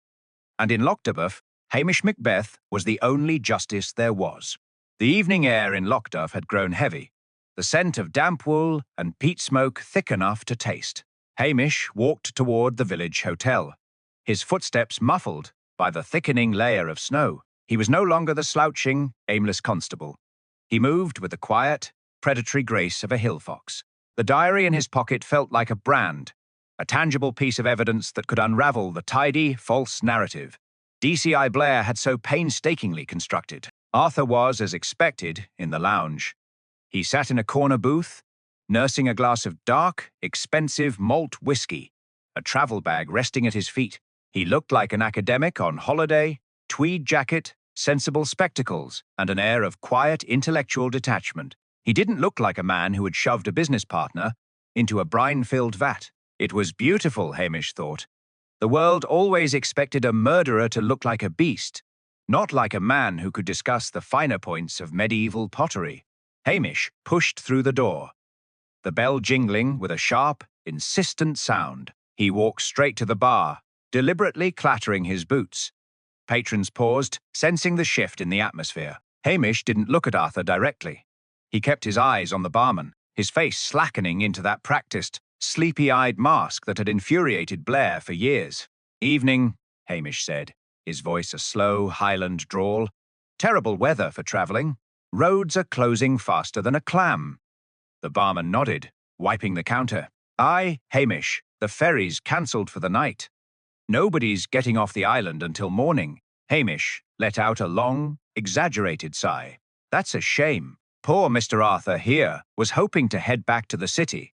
And in Lochdubh, Hamish Macbeth was the only justice there was. The evening air in Lochdubh had grown heavy, the scent of damp wool and peat smoke thick enough to taste. Hamish walked toward the village hotel, his footsteps muffled by the thickening layer of snow. He was no longer the slouching, aimless constable. He moved with the quiet, predatory grace of a hill fox. The diary in his pocket felt like a brand, a tangible piece of evidence that could unravel the tidy, false narrative DCI Blair had so painstakingly constructed. Arthur was, as expected, in the lounge. He sat in a corner booth, nursing a glass of dark, expensive malt whiskey, a travel bag resting at his feet. He looked like an academic on holiday, tweed jacket, sensible spectacles, and an air of quiet intellectual detachment. He didn't look like a man who had shoved a business partner into a brine-filled vat. It was beautiful, Hamish thought. The world always expected a murderer to look like a beast, not like a man who could discuss the finer points of medieval pottery. Hamish pushed through the door, the bell jingling with a sharp, insistent sound. He walked straight to the bar, deliberately clattering his boots. Patrons paused, sensing the shift in the atmosphere. Hamish didn't look at Arthur directly. He kept his eyes on the barman, his face slackening into that practiced, sleepy-eyed mask that had infuriated Blair for years. "Evening," Hamish said, his voice a slow Highland drawl. "Terrible weather for travelling. Roads are closing faster than a clam." The barman nodded, wiping the counter. "Aye, Hamish, the ferry's cancelled for the night. Nobody's getting off the island until morning." Hamish let out a long, exaggerated sigh. "That's a shame. Poor Mr. Arthur here was hoping to head back to the city,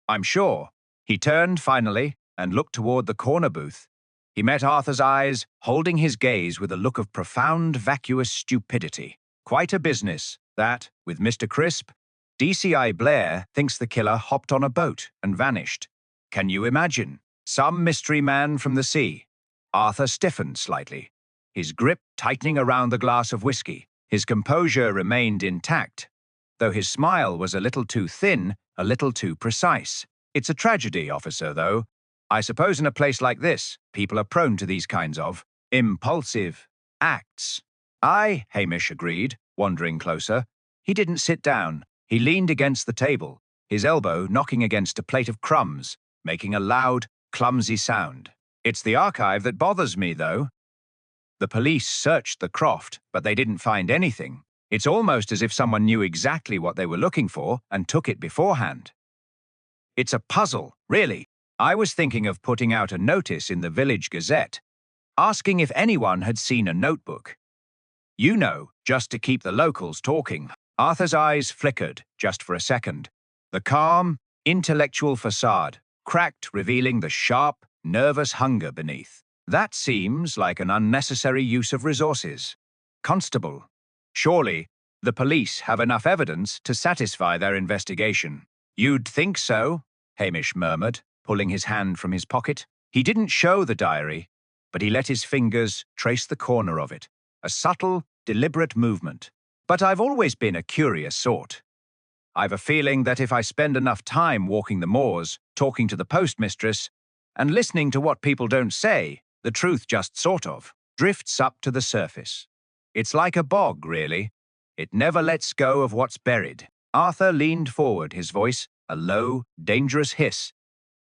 I'm sure." He turned finally and looked toward the corner booth. He met Arthur's eyes, holding his gaze with a look of profound, vacuous stupidity. "Quite a business, that, with Mr. Crisp. DCI Blair thinks the killer hopped on a boat and vanished. Can you imagine? Some mystery man from the sea." Arthur stiffened slightly, his grip tightening around the glass of whiskey. His composure remained intact, though his smile was a little too thin, a little too precise. "It's a tragedy, officer, though. I suppose in a place like this, people are prone to these kinds of impulsive acts." "Aye," Hamish agreed, wandering closer. He didn't sit down. He leaned against the table, his elbow knocking against a plate of crumbs, making a loud, clumsy sound. "It's the archive that bothers me, though. The police searched the croft, but they didn't find anything. It's almost as if someone knew exactly what they were looking for and took it beforehand. It's a puzzle, really. I was thinking of putting out a notice in the Village Gazette, asking if anyone had seen a notebook. You know, just to keep the locals talking." Arthur's eyes flickered, just for a second. The calm, intellectual facade cracked, revealing the sharp, nervous hunger beneath. "That seems like an unnecessary use of resources. Constable, surely the police have enough evidence to satisfy their investigation." "You'd think so," Hamish murmured, pulling his hand from his pocket. He didn't show the diary, but he let his fingers trace the corner of it, a subtle, deliberate movement. "But I've always been a curious sort. I've a feeling that if I spend enough time walking the moors, talking to the postmistress, and listening to what people don't say, the truth just sort of drifts up to the surface. It's like a bog, really. It never lets go of what's buried." Arthur leaned forward, his voice a low, dangerous hiss.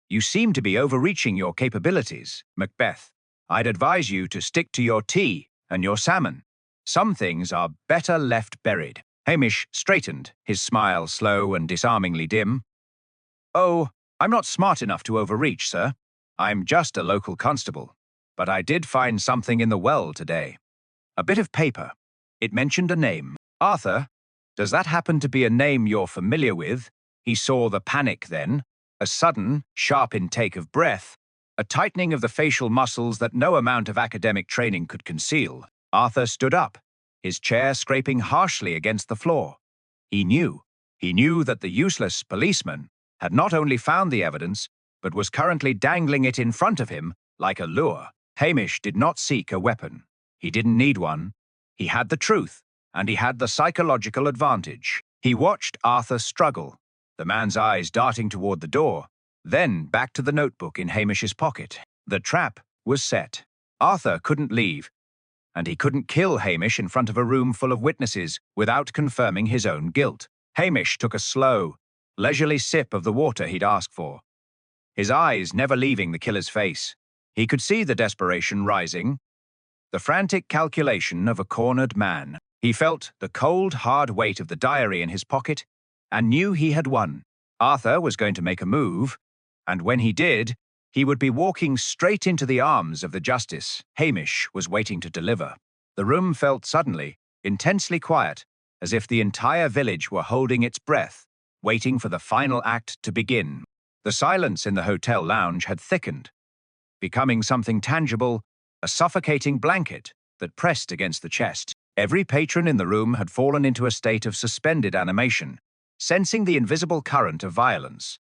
"You seem to be overreaching your capabilities, Macbeth. I'd advise you to stick to your tea and your salmon. Some things are better left buried." Hamish straightened, his smile slow and disarmingly dim. "Oh, I'm not smart enough to overreach, sir. I'm just a local constable. But I did find something in the well today. A bit of paper. It mentioned a name." "Arthur, does that happen to be a name you're familiar with?" He saw the panic then, a sudden, sharp intake of breath, a tightening of the facial muscles that no amount of academic training could conceal. Arthur stood up, his chair scraping harshly against the floor. He knew that the useless policeman had not only found the evidence, but was currently dangling it in front of him like a lure. Hamish did not seek a weapon. He didn't need one. He had the truth, and he had the psychological advantage. He watched Arthur struggle, the man's eyes darting toward the door, then back to the notebook in Hamish's pocket. The trap was set. Arthur couldn't leave, and he couldn't kill Hamish in front of a room full of witnesses without confirming his own guilt. Hamish took a slow, leisurely sip of the water he'd asked for, his eyes never leaving the killer's face. He could see the desperation rising, the frantic calculation of a cornered man. He felt the cold, hard weight of the diary in his pocket and knew he had won. Arthur was going to make a move, and when he did, he would be walking straight into the arms of the justice Hamish was waiting to deliver. The room felt suddenly intensely quiet, as if the entire village were holding its breath, waiting for the final act to begin. The silence in the hotel lounge had thickened, becoming something tangible, a suffocating blanket that pressed against the chest. Every patron in the room had fallen into a state of suspended animation, sensing the invisible current of violence,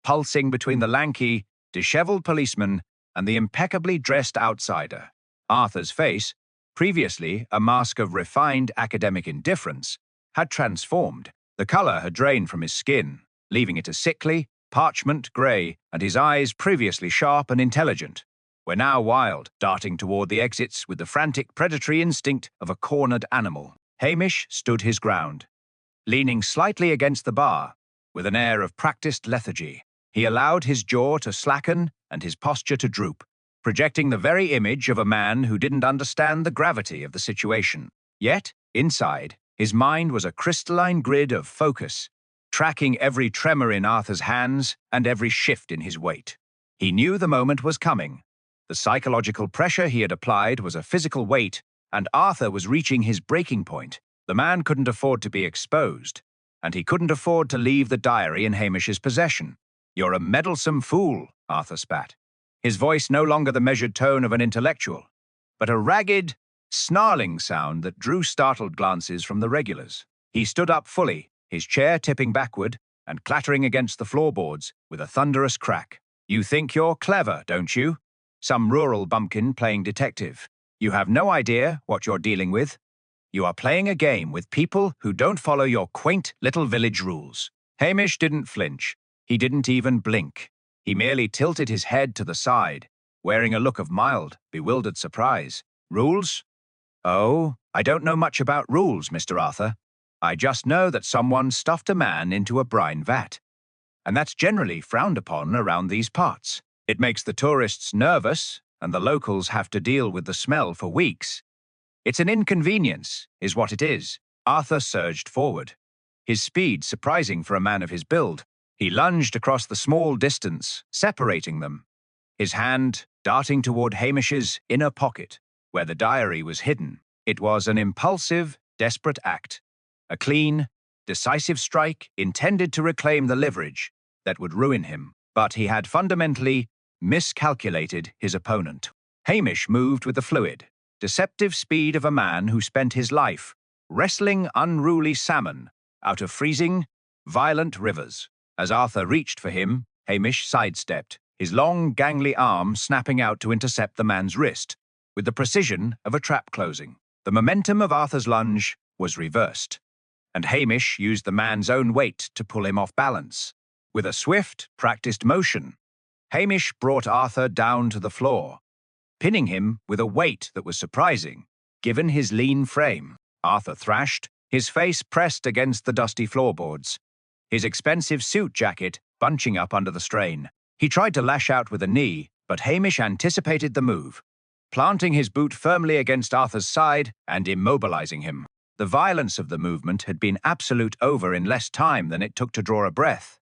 pulsing between the lanky, disheveled policeman and the impeccably dressed outsider. Arthur's face, Previously, a mask of refined academic indifference had transformed. The color had drained from his skin, leaving it a sickly, parchment grey, and his eyes, previously sharp and intelligent, were now wild, darting toward the exits with the frantic predatory instinct of a cornered animal. Hamish stood his ground, leaning slightly against the bar, with an air of practiced lethargy. He allowed his jaw to slacken and his posture to droop, projecting the very image of a man who didn't understand the gravity of the situation. Yet, inside, his mind was a crystalline grid of focus, tracking every tremor in Arthur's hands and every shift in his weight. He knew the moment was coming. The psychological pressure he had applied was a physical weight, and Arthur was reaching his breaking point. The man couldn't afford to be exposed, and he couldn't afford to leave the diary in Hamish's possession. "You're a meddlesome fool," Arthur spat, his voice no longer the measured tone of an intellectual, but a ragged, snarling sound that drew startled glances from the regulars. He stood up fully, his chair tipping backward and clattering against the floorboards with a thunderous crack. "You think you're clever, don't you? Some rural bumpkin playing detective. You have no idea what you're dealing with. You are playing a game with people who don't follow your quaint little village rules." Hamish didn't flinch. He didn't even blink. He merely tilted his head to the side, wearing a look of mild, bewildered surprise. "Rules? Oh, I don't know much about rules, Mr. Arthur. I just know that someone stuffed a man into a brine vat. And that's generally frowned upon around these parts. It makes the tourists nervous, and the locals have to deal with the smell for weeks. It's an inconvenience, is what it is." Arthur surged forward, his speed surprising for a man of his build. He lunged across the small distance, separating them, his hand darting toward Hamish's inner pocket, where the diary was hidden. It was an impulsive, desperate act, a clean, decisive strike intended to reclaim the leverage that would ruin him. But he had fundamentally miscalculated his opponent. Hamish moved with the fluid, deceptive speed of a man who spent his life wrestling unruly salmon out of freezing, violent rivers. As Arthur reached for him, Hamish sidestepped, his long, gangly arm snapping out to intercept the man's wrist, with the precision of a trap closing. The momentum of Arthur's lunge was reversed, and Hamish used the man's own weight to pull him off balance. With a swift, practiced motion, Hamish brought Arthur down to the floor, pinning him with a weight that was surprising, given his lean frame. Arthur thrashed, his face pressed against the dusty floorboards, his expensive suit jacket bunching up under the strain. He tried to lash out with a knee, but Hamish anticipated the move, planting his boot firmly against Arthur's side and immobilizing him. The violence of the movement had been absolute over in less time than it took to draw a breath,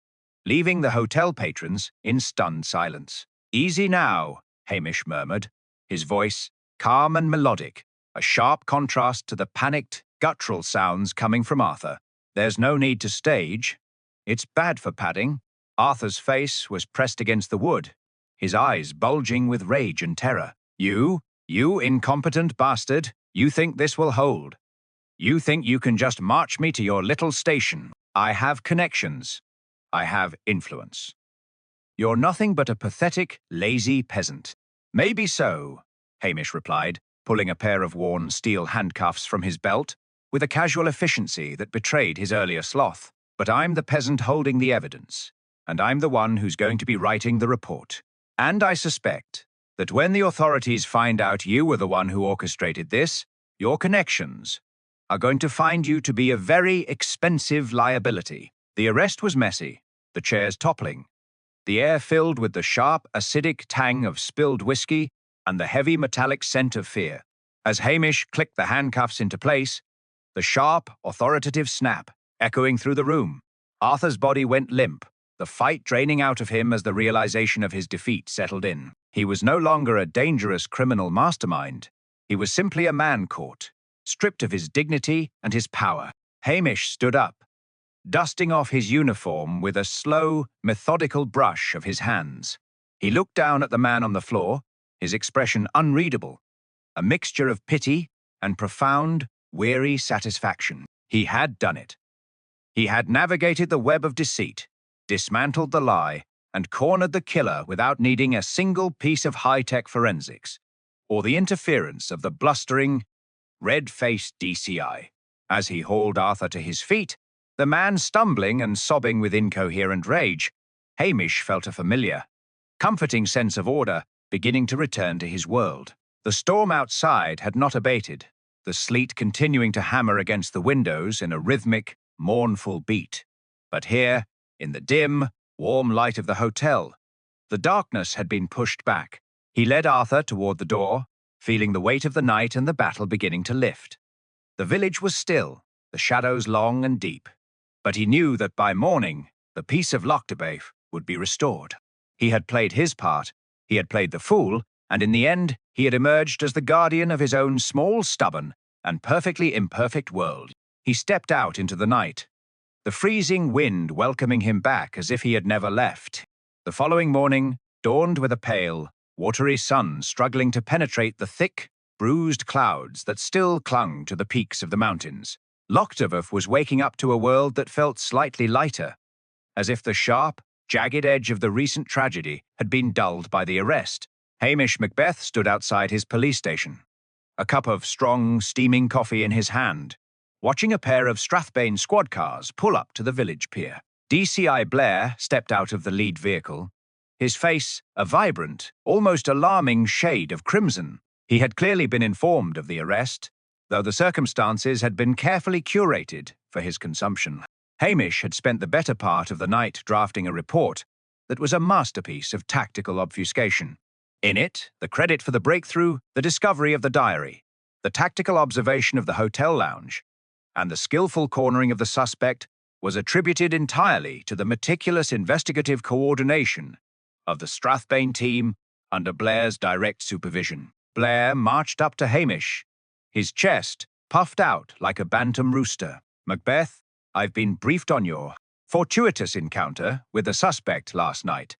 leaving the hotel patrons in stunned silence. "Easy now," Hamish murmured, his voice calm and melodic, a sharp contrast to the panicked, guttural sounds coming from Arthur. "There's no need to stage. It's bad for padding." Arthur's face was pressed against the wood, his eyes bulging with rage and terror. You incompetent bastard, you think this will hold? You think you can just march me to your little station? I have connections. I have influence. You're nothing but a pathetic, lazy peasant." "Maybe so," Hamish replied, pulling a pair of worn steel handcuffs from his belt with a casual efficiency that betrayed his earlier sloth. "But I'm the peasant holding the evidence, and I'm the one who's going to be writing the report. And I suspect that when the authorities find out you were the one who orchestrated this, your connections are going to find you to be a very expensive liability." The arrest was messy, the chairs toppling, the air filled with the sharp, acidic tang of spilled whiskey and the heavy metallic scent of fear. As Hamish clicked the handcuffs into place, the sharp, authoritative snap echoing through the room, Arthur's body went limp, the fight draining out of him as the realization of his defeat settled in. He was no longer a dangerous criminal mastermind. He was simply a man caught, stripped of his dignity and his power. Hamish stood up, dusting off his uniform with a slow, methodical brush of his hands. He looked down at the man on the floor, his expression unreadable, a mixture of pity and profound, weary satisfaction. He had done it. He had navigated the web of deceit, dismantled the lie, and cornered the killer without needing a single piece of high-tech forensics, or the interference of the blustering, red-faced DCI. As he hauled Arthur to his feet, the man stumbling and sobbing with incoherent rage, Hamish felt a familiar, comforting sense of order beginning to return to his world. The storm outside had not abated, the sleet continuing to hammer against the windows in a rhythmic, mournful beat. But here, in the dim, warm light of the hotel, the darkness had been pushed back. He led Arthur toward the door, feeling the weight of the night and the battle beginning to lift. The village was still, the shadows long and deep, but he knew that by morning, the peace of Lochdubh would be restored. He had played his part, he had played the fool, and in the end, he had emerged as the guardian of his own small, stubborn, and perfectly imperfect world. He stepped out into the night, the freezing wind welcoming him back as if he had never left. The following morning dawned with a pale, watery sun struggling to penetrate the thick, bruised clouds that still clung to the peaks of the mountains. Lochdubh was waking up to a world that felt slightly lighter, as if the sharp, jagged edge of the recent tragedy had been dulled by the arrest. Hamish Macbeth stood outside his police station, a cup of strong, steaming coffee in his hand, watching a pair of Strathbane squad cars pull up to the village pier. DCI Blair stepped out of the lead vehicle, his face a vibrant, almost alarming shade of crimson. He had clearly been informed of the arrest, though the circumstances had been carefully curated for his consumption. Hamish had spent the better part of the night drafting a report that was a masterpiece of tactical obfuscation. In it, the credit for the breakthrough, the discovery of the diary, the tactical observation of the hotel lounge, and the skillful cornering of the suspect was attributed entirely to the meticulous investigative coordination of the Strathbane team under Blair's direct supervision. Blair marched up to Hamish, his chest puffed out like a bantam rooster. "Macbeth, I've been briefed on your fortuitous encounter with the suspect last night.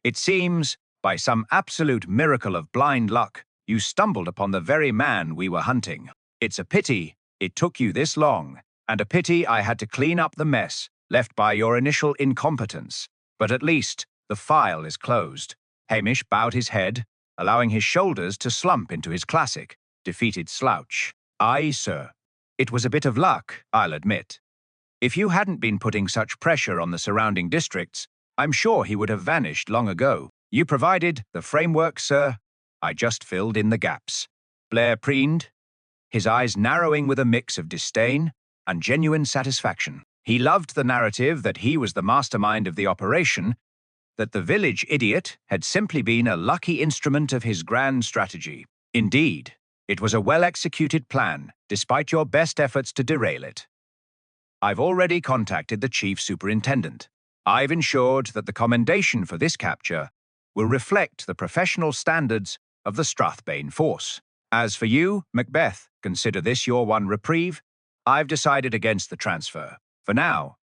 It seems, by some absolute miracle of blind luck, you stumbled upon the very man we were hunting. It's a pity it took you this long, and a pity I had to clean up the mess left by your initial incompetence. But at least the file is closed." Hamish bowed his head, allowing his shoulders to slump into his classic, defeated slouch. "Aye, sir. It was a bit of luck, I'll admit. If you hadn't been putting such pressure on the surrounding districts, I'm sure he would have vanished long ago. You provided the framework, sir. I just filled in the gaps." Blair preened, his eyes narrowing with a mix of disdain and genuine satisfaction. He loved the narrative that he was the mastermind of the operation, that the village idiot had simply been a lucky instrument of his grand strategy. Indeed, it was a well-executed plan, despite your best efforts to derail it. I've already contacted the chief superintendent. I've ensured that the commendation for this capture will reflect the professional standards of the Strathbane force. As for you, Macbeth, consider this your one reprieve. I've decided against the transfer. For now,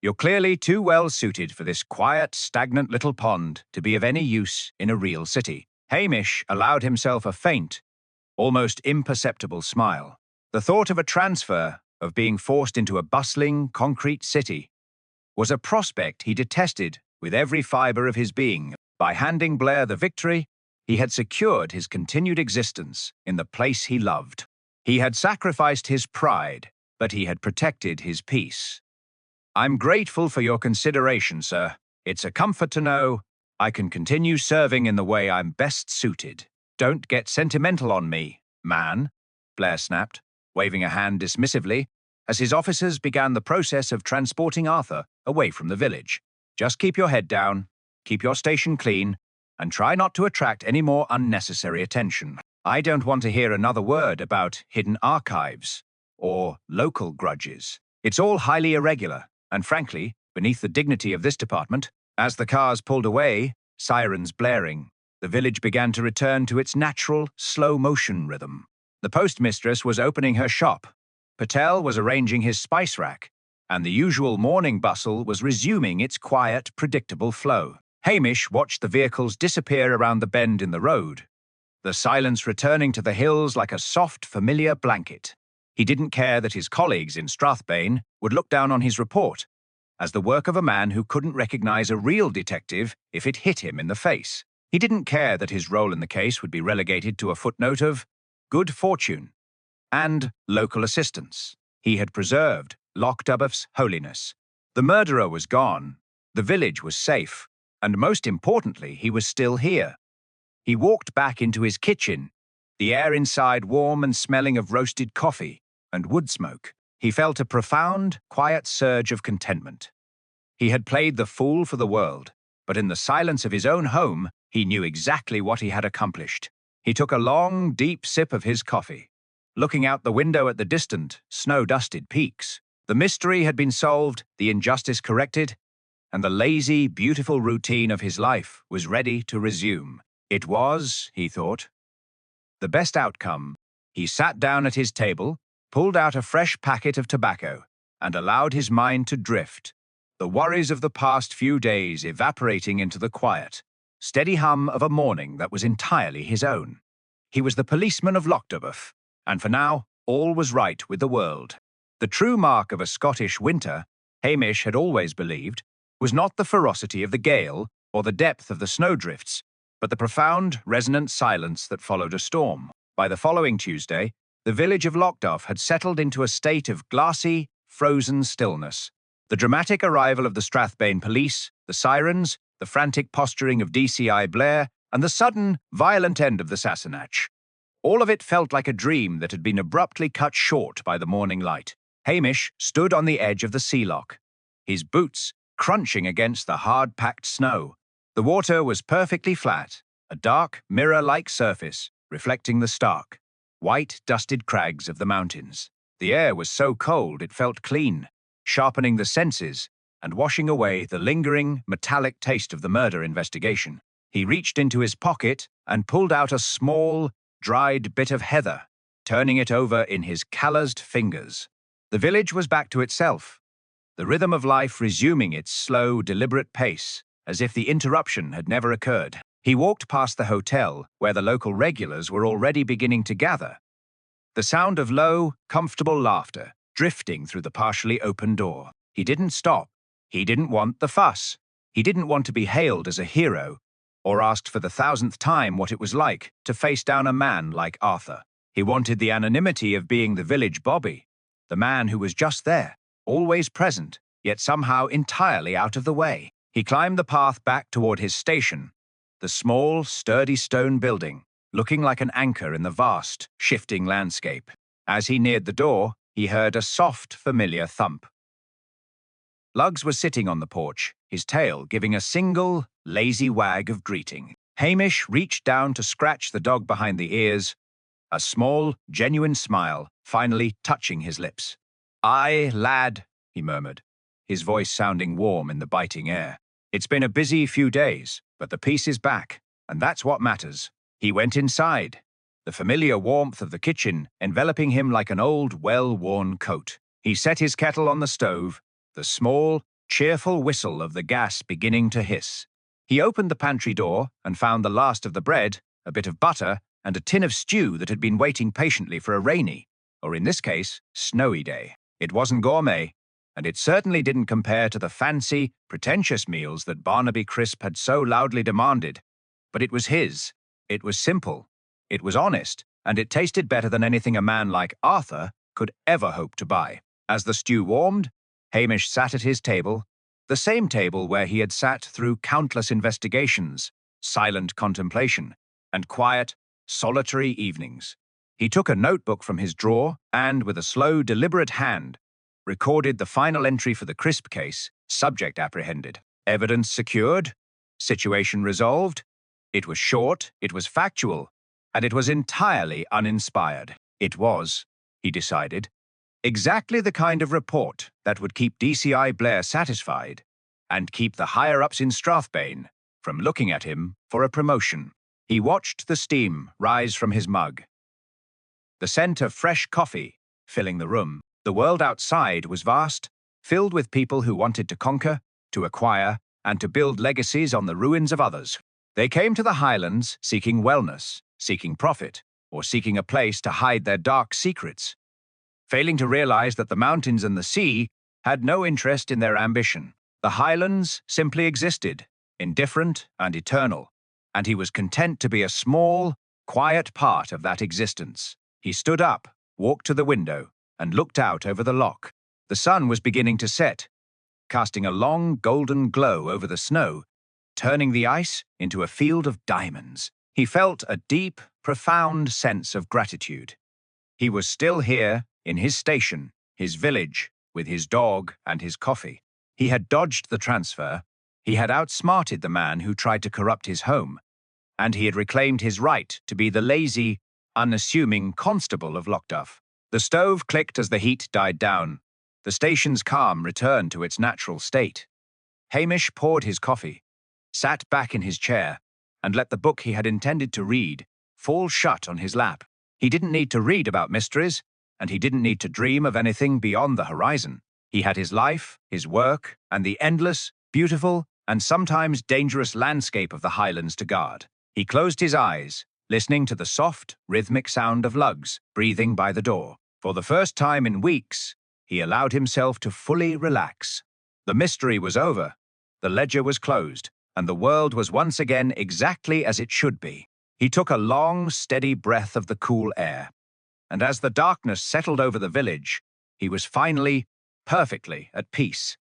you're clearly too well suited for this quiet, stagnant little pond to be of any use in a real city. Hamish allowed himself a faint, almost imperceptible smile. The thought of a transfer, of being forced into a bustling, concrete city, was a prospect he detested with every fibre of his being. By handing Blair the victory, he had secured his continued existence in the place he loved. He had sacrificed his pride, but he had protected his peace. "I'm grateful for your consideration, sir. It's a comfort to know I can continue serving in the way I'm best suited." "Don't get sentimental on me, man," Blair snapped, waving a hand dismissively, as his officers began the process of transporting Arthur away from the village. "Just keep your head down, keep your station clean, and try not to attract any more unnecessary attention. I don't want to hear another word about hidden archives or local grudges. It's all highly irregular, and frankly, beneath the dignity of this department." As the cars pulled away, sirens blaring, the village began to return to its natural, slow-motion rhythm. The postmistress was opening her shop, Patel was arranging his spice rack, and the usual morning bustle was resuming its quiet, predictable flow. Hamish watched the vehicles disappear around the bend in the road, the silence returning to the hills like a soft, familiar blanket. He didn't care that his colleagues in Strathbane would look down on his report as the work of a man who couldn't recognize a real detective if it hit him in the face. He didn't care that his role in the case would be relegated to a footnote of good fortune. and local assistance. He had preserved Lochdubh's holiness. The murderer was gone, the village was safe, and most importantly, he was still here. He walked back into his kitchen, the air inside warm and smelling of roasted coffee and wood smoke. He felt a profound, quiet surge of contentment. He had played the fool for the world, but in the silence of his own home, he knew exactly what he had accomplished. He took a long, deep sip of his coffee, looking out the window at the distant, snow-dusted peaks. The mystery had been solved, the injustice corrected, and the lazy, beautiful routine of his life was ready to resume. It was, he thought, the best outcome. He sat down at his table, pulled out a fresh packet of tobacco, and allowed his mind to drift, the worries of the past few days evaporating into the quiet, steady hum of a morning that was entirely his own. He was the policeman of Lochdubh, and for now, all was right with the world. The true mark of a Scottish winter, Hamish had always believed, was not the ferocity of the gale or the depth of the snowdrifts, but the profound, resonant silence that followed a storm. By the following Tuesday, the village of Lochdubh had settled into a state of glassy, frozen stillness. The dramatic arrival of the Strathbane police, the sirens, the frantic posturing of DCI Blair, and the sudden, violent end of the Sassenach. All of it felt like a dream that had been abruptly cut short by the morning light. Hamish stood on the edge of the sea loch, his boots crunching against the hard-packed snow. The water was perfectly flat, a dark, mirror-like surface, reflecting the stark, white, dusted crags of the mountains. The air was so cold it felt clean, sharpening the senses and washing away the lingering, metallic taste of the murder investigation. He reached into his pocket and pulled out a small, dried bit of heather, turning it over in his calloused fingers. The village was back to itself, the rhythm of life resuming its slow, deliberate pace, as if the interruption had never occurred. He walked past the hotel, where the local regulars were already beginning to gather, the sound of low, comfortable laughter drifting through the partially open door. He didn't stop. He didn't want the fuss. He didn't want to be hailed as a hero, or asked for the 1000th time what it was like to face down a man like Arthur. He wanted the anonymity of being the village Bobby, the man who was just there, always present, yet somehow entirely out of the way. He climbed the path back toward his station, the small, sturdy stone building, looking like an anchor in the vast, shifting landscape. As he neared the door, he heard a soft, familiar thump. Lugs was sitting on the porch, his tail giving a single, lazy wag of greeting. Hamish reached down to scratch the dog behind the ears, a small, genuine smile finally touching his lips. "Aye, lad," he murmured, his voice sounding warm in the biting air. "It's been a busy few days, but the peace is back, and that's what matters." He went inside, the familiar warmth of the kitchen enveloping him like an old, well-worn coat. He set his kettle on the stove, the small, cheerful whistle of the gas beginning to hiss. He opened the pantry door and found the last of the bread, a bit of butter, and a tin of stew that had been waiting patiently for a rainy, or in this case, snowy day. It wasn't gourmet, and it certainly didn't compare to the fancy, pretentious meals that Barnaby Crisp had so loudly demanded. But it was his. It was simple. It was honest, and it tasted better than anything a man like Arthur could ever hope to buy. As the stew warmed, Hamish sat at his table, the same table where he had sat through countless investigations, silent contemplation, and quiet, solitary evenings. He took a notebook from his drawer and, with a slow, deliberate hand, recorded the final entry for the Crisp case, subject apprehended, evidence secured, situation resolved. It was short, it was factual, and it was entirely uninspired. It was, he decided, exactly the kind of report that would keep DCI Blair satisfied and keep the higher-ups in Strathbane from looking at him for a promotion. He watched the steam rise from his mug, the scent of fresh coffee filling the room. The world outside was vast, filled with people who wanted to conquer, to acquire, and to build legacies on the ruins of others. They came to the Highlands seeking wellness, seeking profit, or seeking a place to hide their dark secrets, failing to realize that the mountains and the sea had no interest in their ambition. The Highlands simply existed, indifferent and eternal, and he was content to be a small, quiet part of that existence. He stood up, walked to the window, and looked out over the loch. The sun was beginning to set, casting a long golden glow over the snow, turning the ice into a field of diamonds. He felt a deep, profound sense of gratitude. He was still here, in his station, his village, with his dog and his coffee. He had dodged the transfer, he had outsmarted the man who tried to corrupt his home, and he had reclaimed his right to be the lazy, unassuming constable of Lochdubh. The stove clicked as the heat died down. The station's calm returned to its natural state. Hamish poured his coffee, sat back in his chair, and let the book he had intended to read fall shut on his lap. He didn't need to read about mysteries, and he didn't need to dream of anything beyond the horizon. He had his life, his work, and the endless, beautiful, and sometimes dangerous landscape of the Highlands to guard. He closed his eyes, listening to the soft, rhythmic sound of lugs breathing by the door. For the first time in weeks, he allowed himself to fully relax. The mystery was over, the ledger was closed, and the world was once again exactly as it should be. He took a long, steady breath of the cool air, and as the darkness settled over the village, he was finally, perfectly at peace.